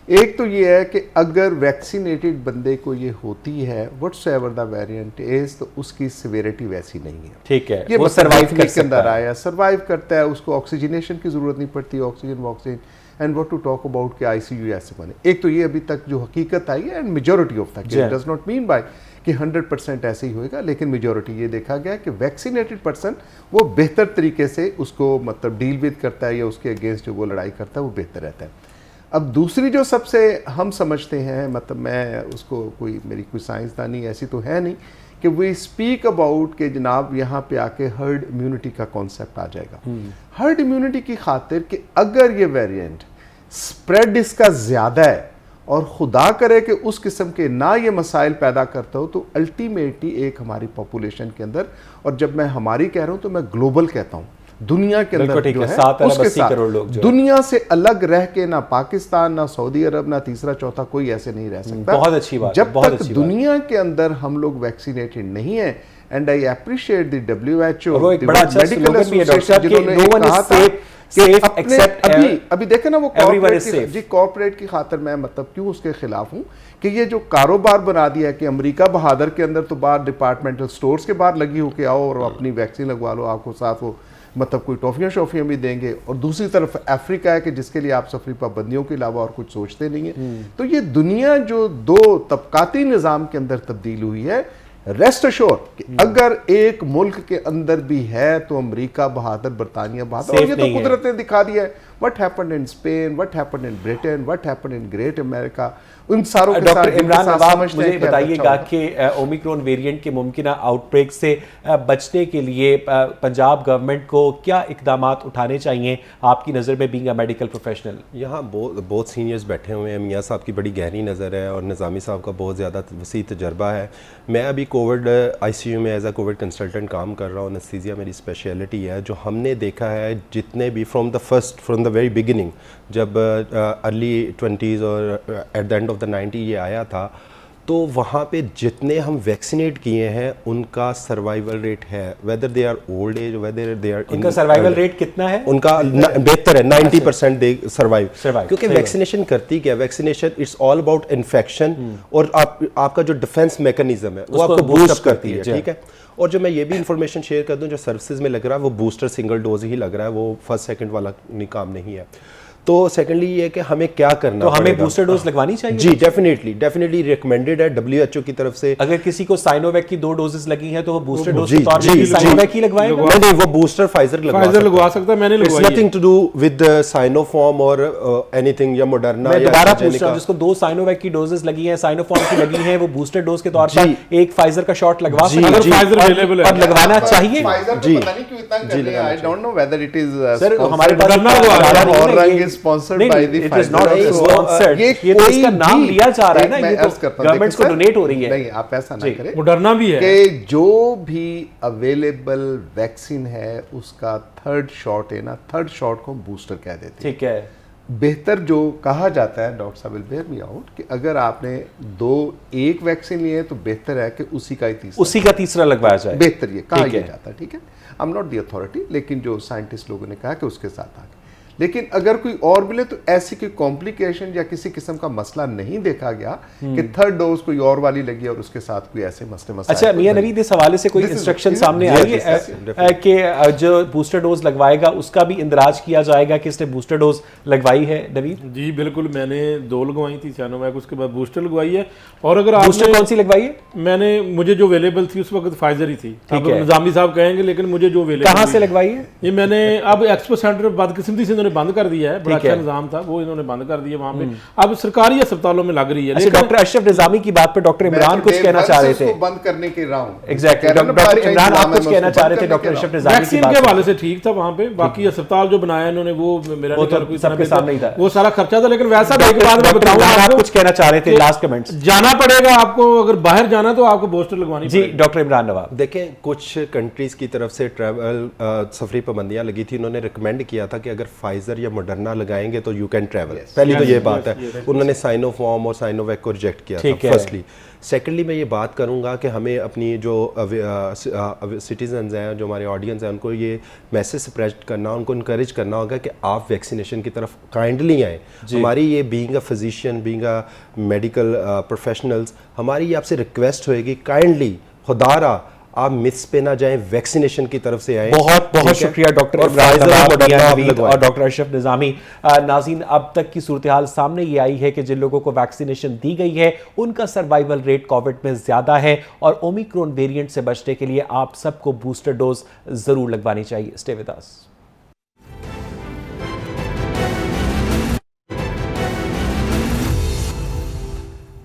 S4: एक तो ये है कि अगर वैक्सीनेटेड बंदे को ये होती है, व्हाट्सएवर द वेरिएंट इज, तो उसकी सिवियरिटी वैसी नहीं है।
S1: ठीक है,
S4: ये
S1: वो सर्वाइव कर
S4: के अंदर आया, सर्वाइव करता है, उसको ऑक्सीजनेशन की जरूरत नहीं पड़ती, oxygen and what to talk about के आईसीयू ऐसे बने। एक तो ये अभी तक जो हकीकत आई है, and majority of the case, does not mean by कि 100% ऐसे ही होएगा, लेकिन मेजॉरिटी ये देखा गया कि वैक्सीनेटेड पर्सन वो बेहतर तरीके से उसको मतलब डील विद करता है, या उसके अगेंस्ट जो वो लड़ाई करता है वो बेहतर रहता है। अब दूसरी जो सबसे हम समझते हैं, मतलब मैं उसको मेरी कोई साइंसदानी ऐसी तो है नहीं, कि वी स्पीक अबाउट कि जनाब यहाँ पे आके हर्ड इम्यूनिटी का कॉन्सेप्ट आ जाएगा। हर्ड इम्यूनिटी की खातिर कि अगर ये वेरिएंट स्प्रेड इसका ज़्यादा है और खुदा करे कि उस किस्म के ना ये मसाइल पैदा करता हो, तो अल्टीमेटली एक हमारी पॉपुलेशन के अंदर, और जब मैं हमारी कह रहा हूँ तो मैं ग्लोबल कहता हूँ, दुनिया के अंदर जो है उसके साथ दुनिया से अलग रह के, ना पाकिस्तान, ना सऊदी अरब, ना तीसरा चौथा कोई ऐसे नहीं रह सकता।
S1: बहुत अच्छी बात,
S4: जब तक दुनिया के अंदर हम लोग वैक्सीनेटेड नहीं है। And I appreciate the WHO, medical association, जिन्होंने कहा था कि अभी देखे ना, वो कॉर्पोरेट की खातिर मैं मतलब क्यों उसके खिलाफ हूँ, कि ये जो कारोबार बना दिया है कि अमेरिका बहादुर के अंदर तो बाहर डिपार्टमेंटल स्टोर्स के बाहर लगी हो के आओ और अपनी वैक्सीन लगवा लो, आपको साथ वो मतलब कोई टॉफियाँ शॉफियाँ भी देंगे। और दूसरी तरफ अफ्रीका है कि जिसके लिए आप सफरी पाबंदियों के अलावा और कुछ सोचते नहीं है। तो ये दुनिया जो दो तबकाती निज़ाम के अंदर तब्दील हुई है, रेस्ट अश्योर कि अगर एक मुल्क के अंदर भी है तो अमेरिका बहादुर, बरतानिया बहादुर, और ये तो कुदरत ने दिखा दिया है। What happened in Spain, what happened in Britain, what happened in great America, उन सारों के
S1: डॉक्टर
S4: साथ
S1: इमरान नवाब मुझे
S4: अच्छा
S1: बताइएगा कि ओमिक्रॉन वेरिएंट के मुमकिन आउटब्रेक से बचने के लिए पंजाब गवर्नमेंट को क्या इकदाम उठाने चाहिए आपकी नज़र में, बीइंग अ मेडिकल प्रोफेशनल?
S3: यहाँ बहुत सीनियर्स बैठे हुए हैं। मियाँ साहब की बड़ी गहरी नज़र है और निज़ामी साहब का बहुत ज़्यादा वसी तजर्बा है। मैं अभी कोविड ICU में एज अ कोविड कंसल्टेंट काम कर रहा हूँ, एनेस्थीसिया मेरी स्पेशलिटी है। जो हमने देखा है जितने भी फ्रॉम द वेरी बिगिनिंग, जब अर्ली 20s और at the end of the 90 ये आया था, तो वहाँ पे जितने हम वैक्सीनेट किए हैं उनका सर्वाइवल रेट है, whether they are old age, whether they are,
S1: उनका सर्वाइवल रेट कितना है?
S3: उनका बेहतर है, 90% दे सर्वाइव, क्योंकि
S1: सही
S3: वैक्सीनेशन करती क्या, vaccination it's all about infection और आपका जो डिफेंस मैकेनिज्म है वो आपको बूस्ट करती है, ठीक है। और जो मैं ये भी इंफॉर्मेशन शेयर कर दूं, जो सर्विसेज में लग रहा है वो बूस्टर सिंगल डोज ही लग रहा है, वो फर्स्ट सेकंड वाला काम नहीं है। तो सेकेंडली ये कि हमें क्या करना,
S1: तो हमें बूस्टर डोज लगवानी चाहिए?
S3: जी डेफिनेटली रिकमेंडेड है WHO की तरफ से।
S1: अगर किसी को साइनोवैक की 2 डोजेस लगी हैं तो वो बूस्टर डोज
S3: जी,
S1: के तौर पे साइनोवैक ही लगवाएगा?
S3: नहीं, वो बूस्टर फाइजर
S2: लगवा सकता है, मैंने लगवाई है।
S3: Nothing to do with Sinopharm और एनीथिंग या मॉडर्ना।
S1: मैं दोबारा पूछ रहा हूं, जिसको 2 साइनोवैक की डोजेस लगी हैं, साइनोफार्म की लगी हैं, वो बूस्टर डोज के तौर पर एक फाइजर का शॉट लगवा सकते हैं?
S2: फाइजर अवेलेबल है
S1: और लगवाना चाहिए?
S3: जी,
S4: पता नहीं क्यों इतना कर रहे हैं, I don't know whether it is
S1: sir हमारे पास
S4: और रंग is sponsored by the
S1: It is not sponsored. ये तो इसका नाम लिया जा रहा है ना, ये तो गवर्नमेंट को डोनेट हो रही है।
S4: नहीं, आप ऐसा ना करें,
S2: मॉडर्ना भी है
S4: कि जो भी अवेलेबल वैक्सीन है उसका थर्ड शॉट है ना, थर्ड शॉट को बूस्टर कह देते हैं।
S1: ठीक है।
S4: बेहतर जो कहा जाता है, डॉक्टर साहब विल बेयर मी आउट, कि अगर आपने एक वैक्सीन लिए तो बेहतर है कि उसी का तीसरा
S1: लगवाया जाए।
S4: बेहतर ये कहा जाता है, ठीक है। I am not the authority, लेकिन जो साइंटिस्ट लोगों ने कहा कि उसके साथ आगे, लेकिन अगर कोई और मिले तो ऐसी कोई कॉम्प्लिकेशन या किसी किस्म का मसला नहीं देखा गया कि थर्ड डोज कोई और वाली लगी और उसके साथ कोई ऐसे मसले।
S1: अच्छा मियां नवीद, इस हवाले से कोई इंस्ट्रक्शन सामने आई है कि जो बूस्टर डोज लगवाएगा उसका भी इंदराज किया जाएगा कि इसने बूस्टर डोज लगवाई है? नवीद
S2: जी बिल्कुल, मैंने 2 लगवाई थी साइनोवैक, उसके बाद बूस्टर लगवाई है। और अगर
S1: बूस्टर कौन सी लगवाई है?
S2: मैंने, मुझे जो अवेलेबल थी उस वक्त फाइजर ही थी, निजामी साहब कहेंगे, लेकिन मुझे जो अवेलेबल,
S1: कहाँ से लगवाई है
S2: ये मैंने? अब एक्सपो सेंटर बदकिस्मती से बंद कर दिया है, बड़ा अच्छा निजाम था वो, इन्होंने बंद कर दिया वहां पे। अब सरकारी अस्पतालों में लग रही है।
S1: अच्छा, डॉक्टर अशरफ निजामी की बात पे डॉक्टर इमरान कुछ कहना चाह रहे थे,
S4: बंद करने के राउंड।
S1: एग्जैक्टली, डॉक्टर इमरान आप कुछ कहना चाह रहे थे डॉक्टर अशरफ निजामी
S2: वैक्सीन के हवाले से? ठीक था वहां पे, बाकी अस्पताल जो बनाया इन्होंने वो मेरा
S1: तो सबके सामने ही था,
S2: वो सारा खर्चा था। लेकिन वैसा एक बात मैं
S1: बताऊं, आप कुछ कहना चाह रहे थे, लास्ट कमेंट्स।
S2: जाना पड़ेगा आपको, अगर बाहर जाना तो आपको बूस्टर लगवानी
S1: जी। डॉक्टर इमरान नवाब,
S3: देखें, कुछ कंट्रीज की तरफ से ट्रैवल सफरी पाबंदियां लगी थी, उन्होंने रिकमेंड किया था कि अगर फाइजर या मॉडर्ना लगाएंगे तो यू कैन ट्रैवल। पहली तो ये बात है, उन्होंने साइनोफार्म और साइनोवैक को रिजेक्ट किया था फर्स्टली। सेकेंडली मैं ये बात करूंगा कि हमें अपनी जो सिटीजन्स हैं, जो हमारे ऑडियंस हैं, उनको ये मैसेज स्प्रेड करना, उनको इनकरेज करना होगा कि आप वैक्सीनेशन की तरफ काइंडली आएँ। हमारी ये being a physician, being a medical professionals, हमारी ये आपसे रिक्वेस्ट होएगी, काइंडली खुदारा आप मिस पे ना जाएं, वैक्सीनेशन की तरफ से आए।
S1: बहुत बहुत शुक्रिया डॉक्टर और डॉक्टर अशरफ निजामी। नाज़रीन, अब तक की सूरत हाल सामने ये आई है कि जिन लोगों को वैक्सीनेशन दी गई है उनका सर्वाइवल रेट कोविड में ज्यादा है और ओमिक्रॉन वेरिएंट से बचने के लिए आप सबको बूस्टर डोज जरूर लगवानी चाहिए। Stay with us.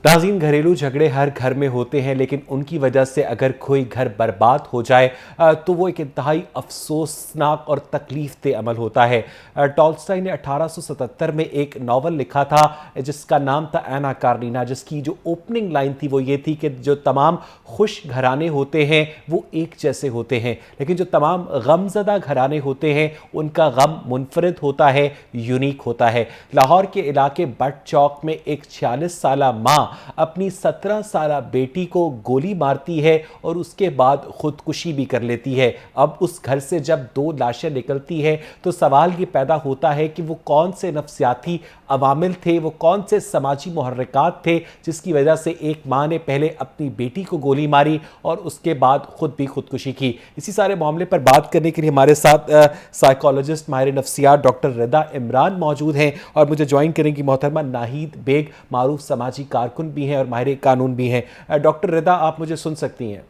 S1: नाज़रीन, घरेलू झगड़े हर घर में होते हैं, लेकिन उनकी वजह से अगर कोई घर बर्बाद हो जाए तो वो एक इंतहाई अफसोसनाक और तकलीफ दे अमल होता है। टॉल्स्टॉय ने 1877 में एक नावल लिखा था जिसका नाम था एना कारेनिना, जिसकी जो ओपनिंग लाइन थी वो ये थी कि जो तमाम खुश घराने होते हैं वो एक जैसे होते हैं, लेकिन जो तमाम गमज़दा घराने होते हैं उनका गम मुनफरिद होता है, यूनिक होता है। लाहौर के इलाके बट चौक में एक 46 साला माँ अपनी 17 साला बेटी को गोली मारती है और उसके बाद खुदकुशी भी कर लेती है। अब उस घर से जब 2 लाशें निकलती है तो सवाल ये पैदा होता है कि वो कौन से नफ्सियाती अवामिल थे, वो कौन से समाजी मुहर्रिकात थे जिसकी वजह से एक माँ ने पहले अपनी बेटी को गोली मारी और उसके बाद खुद भी खुदकुशी की। इसी सारे मामले पर बात करने के लिए हमारे साथ साइकोलॉजिस्ट माहिर नफ्सियात डॉक्टर रिदा इमरान मौजूद हैं और मुझे ज्वाइन करेंगी मोहतरमा नाहिद बेग, मारूफ समाजी कारकुन भी हैं और माहिर कानून भी हैं। डॉक्टर रिदा, आप मुझे सुन सकती हैं?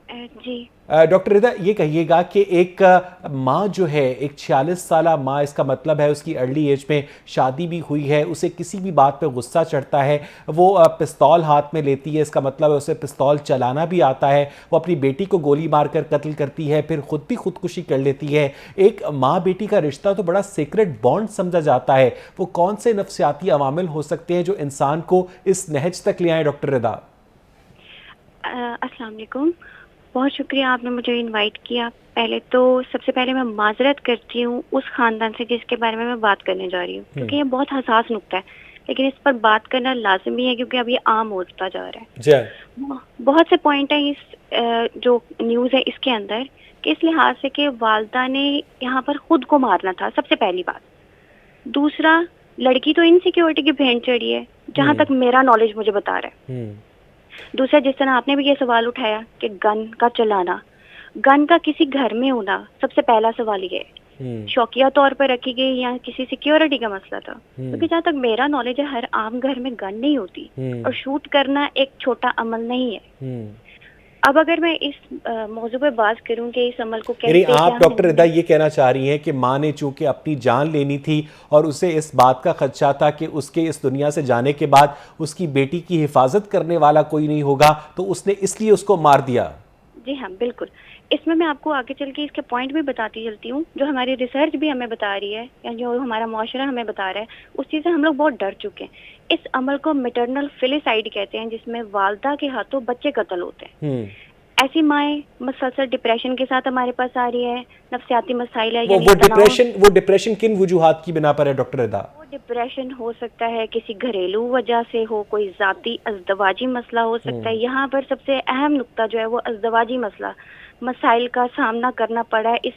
S5: जी
S1: डॉक्टर रिदा, ये कहिएगा कि एक माँ जो है, एक 46 साला माँ, इसका मतलब है उसकी अर्ली एज में शादी भी हुई है, उसे किसी भी बात पे गुस्सा चढ़ता है, वो पिस्तौल हाथ में लेती है, इसका मतलब है उसे पिस्तौल चलाना भी आता है, वो अपनी बेटी को गोली मारकर कत्ल करती है, फिर खुद भी खुदकुशी कर लेती है। एक माँ बेटी का रिश्ता तो बड़ा सीक्रेट बॉन्ड समझा जाता है, वो कौन से नफ्सियाती अवामिल हो सकते हैं जो इंसान को इस नहज तक ले आए डॉक्टर रिदा?
S5: अस्सलाम वालेकुम, बहुत शुक्रिया आपने मुझे इनवाइट किया। पहले तो सबसे पहले मैं माजरत करती हूँ उस खानदान से जिसके बारे में मैं बात करने जा रही हूँ, क्योंकि ये बहुत हसास नुक्ता है, लेकिन इस पर बात करना लाजमी है क्योंकि अब ये आम होता जा रहा है। बहुत से पॉइंट है इस जो न्यूज़ है इसके अंदर, कि इस लिहाज से कि वालदा ने यहाँ पर खुद को मारना था, सबसे पहली बात। दूसरा, लड़की तो इनसिक्योरिटी की भेंट चढ़ी है, जहाँ तक मेरा नॉलेज मुझे बता रहा है। दूसरा, जिस तरह आपने भी ये सवाल उठाया कि गन का चलाना, गन का किसी घर में होना, सबसे पहला सवाल ये है, शौकिया तौर पर रखी गई या किसी सिक्योरिटी का मसला था? क्योंकि जहाँ तक मेरा नॉलेज है, हर आम घर में गन नहीं होती और शूट करना एक छोटा अमल नहीं है। अब अगर मैं इस मौजू पे बात करूं कि इस अमल को कैसे,
S1: आप डॉक्टर रिदा ये कहना चाह रही हैं कि माँ ने चूंकि अपनी जान लेनी थी और उसे इस बात का खदशा था कि उसके इस दुनिया से जाने के बाद उसकी बेटी की हिफाजत करने वाला कोई नहीं होगा, तो उसने इसलिए उसको मार दिया?
S5: जी हाँ, बिल्कुल। इसमें मैं आपको आगे चल के इसके पॉइंट भी बताती चलती हूँ, जो हमारी रिसर्च भी हमें बता रही है या जो हमारा मुआशरा हमें बता रहा है, उस चीज़ से हम लोग बहुत डर चुके हैं। इस अमल को मैटरनल फिलिसाइड कहते हैं, जिसमें वालदा के हाथों बच्चे कत्ल होते हैं। ऐसी माएँ मुसलसल डिप्रेशन के साथ हमारे पास आ रही है, नफ्सियाती मसाइल है।
S1: वो डिप्रेशन किन वजूहात की बिना पर है डॉक्टर रिदा?
S5: वो डिप्रेशन हो सकता है किसी घरेलू वजह से हो, कोई जाती अज़दवाजी मसला हो सकता है। यहाँ पर सबसे अहम नुक्ता जो है वो अज़दवाजी मसला, मसाइल का सामना करना पड़ा है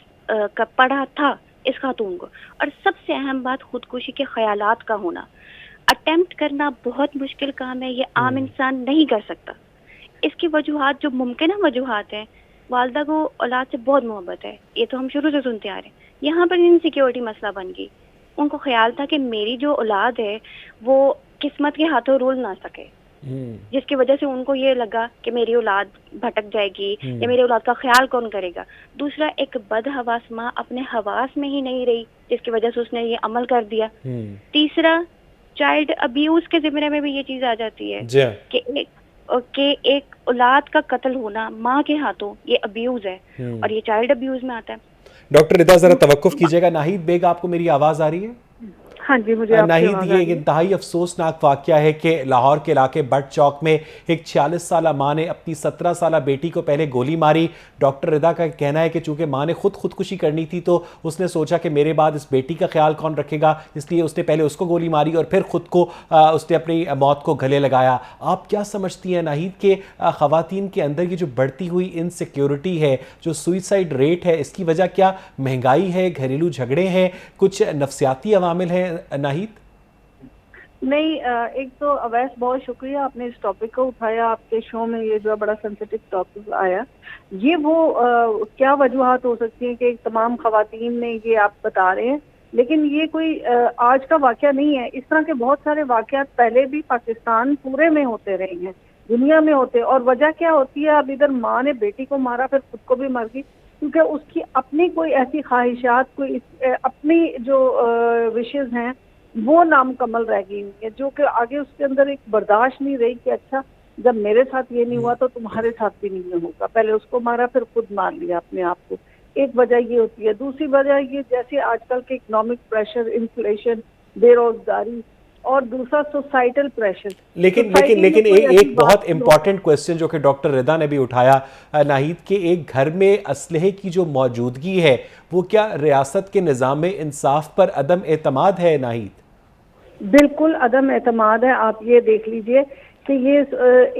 S5: पड़ा था इस खातून को। और सबसे अहम बात, खुदकुशी के ख्यालात का होना। अटेम्प्ट करना बहुत मुश्किल काम है, ये आम इंसान नहीं कर सकता। इसकी वजूहात जो मुमकिन वजूहात हैं, वालदा को औलाद से बहुत मोहब्बत है, ये तो हम शुरू से सुनते आ रहे हैं। यहाँ पर इनसिक्योरिटी मसला बन गई। उनको ख्याल था कि मेरी जो औलाद है वो किस्मत के हाथों रुल ना सके, जिसकी वजह से उनको ये लगा कि मेरी औलाद भटक जाएगी या मेरी औलाद का ख्याल कौन करेगा। दूसरा, एक बदहवास माँ अपने हवास में ही नहीं रही, जिसकी वजह से उसने ये अमल कर दिया। तीसरा, चाइल्ड अब्यूज के जिम्मे में भी ये चीज आ जाती है कि एक औलाद का कत्ल होना माँ के हाथों, ये अब्यूज है और ये चाइल्ड अब्यूज में आता है।
S1: डॉक्टर रिदा जरा तवक्कुफ कीजिएगा। नाहिद बेग, आपको मेरी आवाज आ रही है?
S6: हाँ जी, मुझे
S1: नाहिद, ये इंतहाई अफसोसनाक वाकया है कि लाहौर के इलाके बट चौक में एक 46 साला माँ ने अपनी 17 साला बेटी को पहले गोली मारी। डॉक्टर रिदा का कहना है कि चूंकि माँ ने खुदकुशी करनी थी तो उसने सोचा कि मेरे बाद इस बेटी का ख्याल कौन रखेगा, इसलिए उसने पहले उसको गोली मारी और फिर खुद को उसने अपनी मौत को गले लगाया। आप क्या समझती हैं नाहिद कि ख़वातीन के अंदर की जो बढ़ती हुई इनसिक्योरिटी है, जो सुइसाइड रेट है, इसकी वजह क्या महंगाई है, घरेलू झगड़े हैं, कुछ नफ्सियाती अवामिल हैं नाहिद?
S6: नहीं, एक तो अवैस बहुत शुक्रिया आपने इस टॉपिक को उठाया। आपके शो में ये जो बड़ा सेंसिटिव टॉपिक आया, ये वो क्या वजूहात हो सकती हैं कि तमाम खवातीन ने ये आप बता रहे हैं, लेकिन ये कोई आज का वाकया नहीं है। इस तरह के बहुत सारे वाकयात पहले भी पाकिस्तान पूरे में होते रहे हैं, दुनिया में होते। और वजह क्या होती है, अब इधर माँ ने बेटी को मारा, फिर खुद को भी मर गई, क्योंकि उसकी अपनी कोई ऐसी ख्वाहिशात, कोई अपनी जो विशेज हैं वो नामुकम्मल रह गई है, जो कि आगे उसके अंदर एक बर्दाश्त नहीं रही कि अच्छा जब मेरे साथ ये नहीं हुआ तो तुम्हारे साथ भी नहीं होगा। पहले उसको मारा, फिर खुद मार लिया अपने आप को। एक वजह ये होती है। दूसरी वजह ये, जैसे आजकल के इकोनॉमिक प्रेशर, इन्फ्लेशन, बेरोजगारी, और दूसरा सोसाइटल प्रेशर।
S1: लेकिन एक बहुत इंपॉर्टेंट क्वेश्चन जो कि डॉक्टर रिदा ने भी उठाया नाहिद, के एक घर में असलहे की जो मौजूदगी है वो क्या रियासत के निज़ाम में इंसाफ पर अदम एतमाद है नाहिद?
S6: बिल्कुल अदम एतमाद है। आप ये देख लीजिए कि ये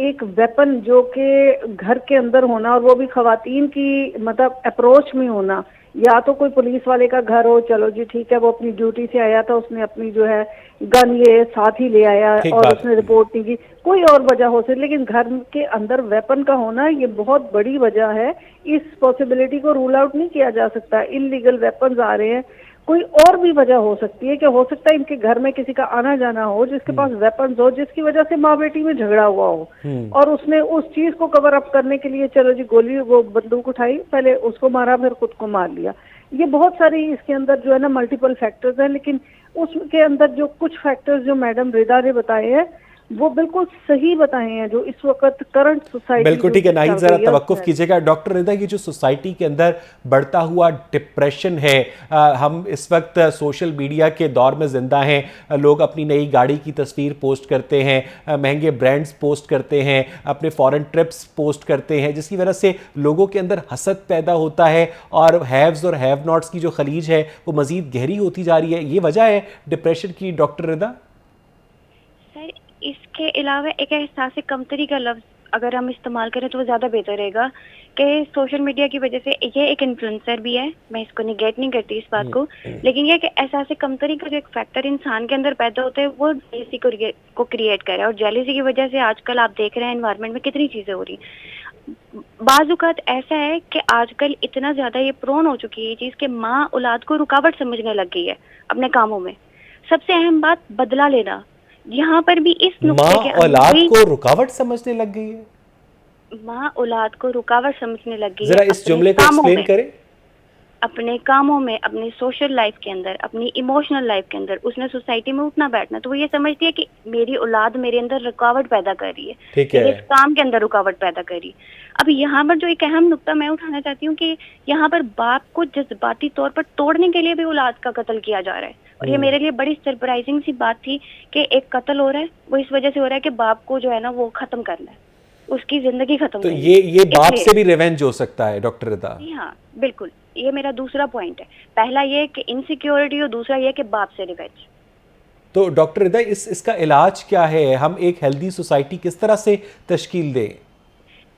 S6: एक वेपन जो कि घर के अंदर होना, और वो भी खवातीन की मतलब अप्रोच में होना, या तो कोई पुलिस वाले का घर हो, चलो जी ठीक है, वो अपनी ड्यूटी से आया था, उसने अपनी जो है गन ये साथ ही ले आया और उसने रिपोर्ट नहीं की, कोई और वजह हो सकती, लेकिन घर के अंदर वेपन का होना ये बहुत बड़ी वजह है। इस पॉसिबिलिटी को रूल आउट नहीं किया जा सकता। इलीगल वेपन्स आ रहे हैं, कोई और भी वजह हो सकती है कि हो सकता है इनके घर में किसी का आना जाना हो जिसके पास वेपन्स हो, जिसकी वजह से माँ बेटी में झगड़ा हुआ हो और उसने उस चीज को कवर अप करने के लिए चलो जी गोली वो बंदूक उठाई, पहले उसको मारा फिर खुद को मार लिया। ये बहुत सारी इसके अंदर जो है ना मल्टीपल फैक्टर्स हैं, लेकिन उसके अंदर जो कुछ फैक्टर्स जो मैडम रिदा ने बताए हैं वो बिल्कुल सही बताए हैं जो इस वक्त करंट सोसाइटी।
S1: बिल्कुल ठीक है नाहिद, जरा तवक्कुफ कीजिएगा। डॉक्टर रिदा, की जो सोसाइटी के अंदर बढ़ता हुआ डिप्रेशन है, हम इस वक्त सोशल मीडिया के दौर में जिंदा हैं, लोग अपनी नई गाड़ी की तस्वीर पोस्ट करते हैं, महंगे ब्रांड्स पोस्ट करते हैं, अपने फॉरेन ट्रिप्स पोस्ट करते हैं, जिसकी वजह से लोगों के अंदर हसद पैदा होता है और हैव्स और हैव नॉट्स की जो खलीज है वो मजीद गहरी होती जा रही है। ये वजह है डिप्रेशन की डॉक्टर रिदा?
S5: इसके अलावा एक एहसास कमतरी का लफ्ज़ अगर हम इस्तेमाल करें तो वो ज़्यादा बेहतर रहेगा कि सोशल मीडिया की वजह से ये एक इन्फ्लुएंसर भी है, मैं इसको निगेट नहीं करती इस बात को, लेकिन ये कि एहसास कमतरी का जो एक फैक्टर इंसान के अंदर पैदा होता है वो जेलसी को क्रिएट कर रहा है और जेलसी की वजह से आजकल आप देख रहे हैं एनवायरनमेंट में कितनी चीज़ें हो रही हैं। बाज़ ऐसा है कि आजकल इतना ज़्यादा ये प्रोन हो चुकी है ये चीज़ कि माँ औलाद को रुकावट समझने लग गई है अपने कामों में। सबसे अहम बात बदला लेना, यहाँ पर भी इस नुक्ते के
S1: औलाद को रुकावट समझने लग गई है।
S5: माँ औलाद को रुकावट समझने लग गई है।
S1: जरा इस जुमले को एक्सप्लेन करें।
S5: अपने कामों में, अपनी सोशल लाइफ के अंदर, अपनी इमोशनल लाइफ के अंदर उसने सोसाइटी में उठना बैठना, तो वो ये समझती है कि मेरी औलाद मेरे अंदर रुकावट पैदा कर रही है, मेरे इस काम के अंदर रुकावट पैदा कर रही है। अब यहाँ पर जो एक अहम नुक्ता मैं उठाना चाहती हूँ कि यहाँ पर बाप को जज्बाती तौर पर तोड़ने के लिए भी औलाद का कत्ल किया जा रहा है और ये मेरे लिए बड़ी सरप्राइजिंग सी बात थी कि एक कत्ल हो रहा है वो इस वजह से हो रहा है कि बाप को जो है ना वो खत्म करना है, उसकी जिंदगी खत्म। तो
S1: ये बाप से भी रिवेंज हो सकता है डॉक्टर रिदा?
S5: जी हाँ बिल्कुल, ये मेरा दूसरा पॉइंट है। पहला ये कि इनसिक्योरिटी और दूसरा ये कि बाप से रिवेंज।
S1: तो डॉक्टर रिदा इसका इलाज क्या है? हम एक हेल्दी सोसाइटी किस तरह से तश्कील दें?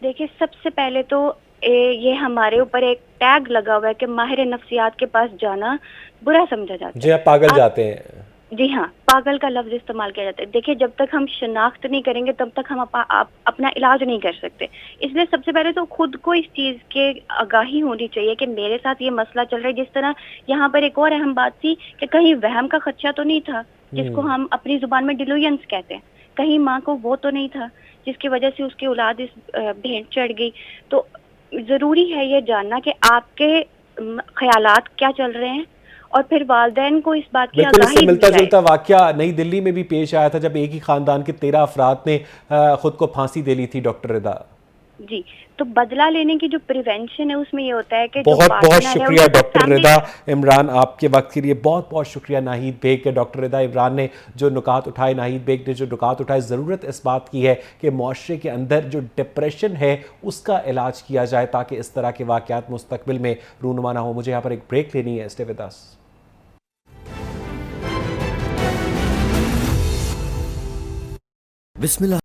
S5: देखिए सबसे पहले तो ये हमारे ऊपर एक टैग लगा हुआ है कि माहिर नफ्सियात के पास जाना बुरा समझा जाता है।
S1: जी पागल जाते हैं।
S5: जी हाँ, पागल का लफ्ज इस्तेमाल किया जाता है। देखिए जब तक हम शनाख्त नहीं करेंगे तब तक हम अपना इलाज नहीं कर सकते। इसलिए सबसे पहले तो खुद को इस चीज़ के आगाही होनी चाहिए कि मेरे साथ ये मसला चल रहा है। जिस तरह यहाँ पर एक और अहम बात थी कि कहीं वहम का खदशा तो नहीं था, जिसको हम अपनी जुबान में डिलूजन्स कहते हैं, कहीं माँ को वो तो नहीं था जिसकी वजह से उसकी औलाद इस भेंट चढ़ गई। तो ज़रूरी है ये जानना कि आपके ख्यालात क्या चल रहे हैं और फिर वालिदैन को इस बात की आगाही
S1: मिलता जुलता वाकया नई दिल्ली में भी पेश आया था जब एक ही खानदान के 13 अफराद ने खुद को फांसी दे ली थी डॉक्टर रिदा।
S5: जी, तो बदला लेने की जो प्रिवेंशन है उसमें ये होता है कि
S1: बहुत बहुत शुक्रिया डॉक्टर रिदा इमरान आपके वक्त के लिए, बहुत बहुत शुक्रिया नाहिद बेग। डॉक्टर रिदा इमरान ने जो नुकात उठाए, नाहिद बेग ने जो नुकात उठाए, ज़रूरत इस बात की है कि मुआशरे के अंदर जो डिप्रेशन है उसका इलाज किया जाए ताकि इस तरह के वाक़यात मुस्तकबिल में रूनुमा ना हो। मुझे यहाँ पर एक ब्रेक लेनी है, stay with us.
S7: Bismillah.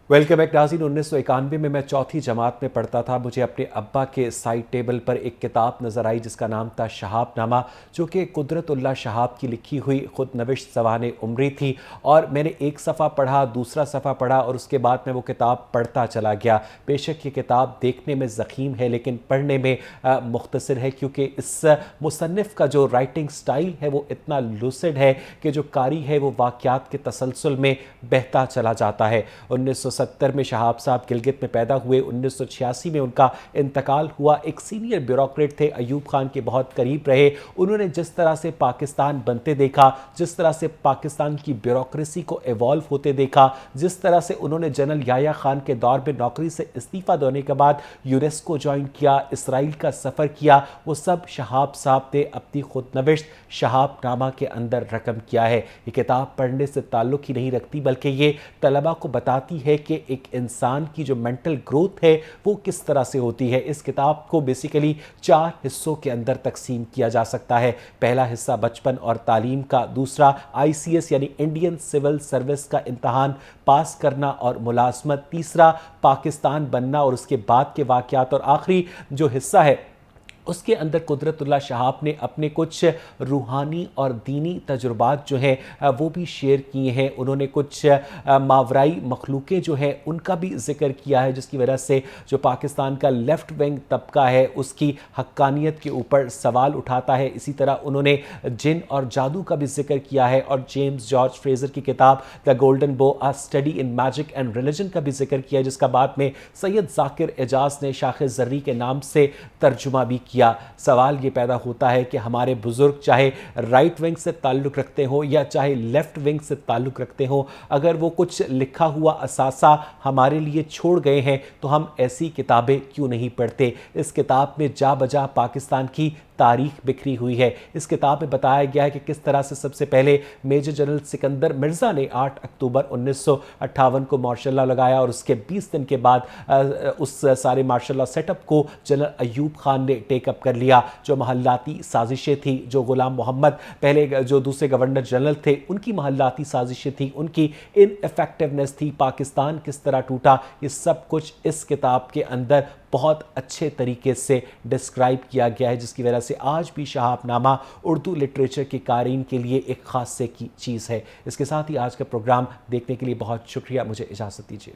S1: Welcome back नाज़रीन। 1991 में मैं चौथी जमात में पढ़ता था। मुझे अपने अब्बा के साइड टेबल पर एक किताब नज़र आई जिसका नाम था शहाबनामा, जो कि कुदरतुल्लाह शहाब की लिखी हुई खुद नविश्त ज़वाने उम्री थी। और मैंने एक सफ़ा पढ़ा, दूसरा सफ़ा पढ़ा और उसके बाद मैं वो किताब पढ़ता चला गया। बेशक ये किताब देखने में ज़ख़ीम है लेकिन पढ़ने में मुख्तसर है, क्योंकि इस मुसन्निफ़ का जो राइटिंग स्टाइल है वो इतना लूसिड है कि जो कारी है वो वाक़यात के तसलसल में बहता चला जाता है। 1970 में शहाब साहब गिलगित में पैदा हुए। 1986 में उनका इंतकाल हुआ। एक सीनियर ब्यूरोक्रेट थे, अयूब खान के बहुत करीब रहे। उन्होंने जिस तरह से पाकिस्तान बनते देखा, जिस तरह से पाकिस्तान की ब्यूरोक्रेसी को एवॉल्व होते देखा, जिस तरह से उन्होंने जनरल याया खान के दौर में नौकरी से इस्तीफ़ा देने के बाद यूनेस्को ज्वाइन किया, इसराइल का सफ़र किया, वो सब शहाब साहब ने अपनी खुद नविश्त शहाबनामा के अंदर रकम किया है। ये किताब पढ़ने से ताल्लुक़ ही नहीं रखती बल्कि ये तलबा को बताती है कि एक इंसान की जो मेंटल ग्रोथ है वो किस तरह से होती है। इस किताब को बेसिकली 4 हिस्सों के अंदर तकसीम किया जा सकता है। पहला हिस्सा बचपन और तालीम का, दूसरा ICS यानी इंडियन सिविल सर्विस का इम्तहान पास करना और मुलाजमत, तीसरा पाकिस्तान बनना और उसके बाद के वाक़यात, और आखिरी जो हिस्सा है उसके अंदर कुदरतुल्लाह शहाब ने अपने कुछ रूहानी और दीनी तजुर्बात जो है वो भी शेयर किए हैं। उन्होंने कुछ मावराई मखलूक़ें जो है उनका भी जिक्र किया है, जिसकी वजह से जो पाकिस्तान का लेफ़्ट विंग तबका है उसकी हक्कानियत के ऊपर सवाल उठाता है। इसी तरह उन्होंने जिन और जादू का भी जिक्र किया है और जेम्स जॉर्ज फ्रेज़र की किताब द गोल्डन बो अ study in magic and religion का भी जिक्र किया, जिसका बाद में सैयद ज़ाकिर एजाज ने शाख ज़र्री के नाम से तर्जुमा भी किया। सवाल ये पैदा होता है कि हमारे बुजुर्ग चाहे राइट विंग से ताल्लुक़ रखते हो या चाहे लेफ़्ट विंग से ताल्लुक़ रखते हो, अगर वो कुछ लिखा हुआ असासा हमारे लिए छोड़ गए हैं तो हम ऐसी किताबें क्यों नहीं पढ़ते। इस किताब में जा बजा पाकिस्तान की तारीख बिखरी हुई है। इस किताब में बताया गया है कि किस तरह से सबसे पहले मेजर जनरल सिकंदर मिर्ज़ा ने 8 अक्टूबर 1958 को मार्शल लॉ लगाया और उसके 20 दिन के बाद उस सारे मार्शल लॉ सेटअप को जनरल अयूब खान ने टेकअप कर लिया। जो महल्लाती साजिशें थी, जो गुलाम मोहम्मद पहले जो दूसरे गवर्नर जनरल थे उनकी महल्लाती साजिशें थी, उनकी इनइफेक्टिवनेस थी, पाकिस्तान किस तरह टूटा, ये सब कुछ इस किताब के अंदर बहुत अच्छे तरीके से डिस्क्राइब किया गया है, जिसकी वजह से आज भी शहाबनामा उर्दू लिटरेचर के क़ारीन के लिए एक ख़ास से की चीज़ है। इसके साथ ही आज का प्रोग्राम देखने के लिए बहुत शुक्रिया। मुझे इजाज़त दीजिए।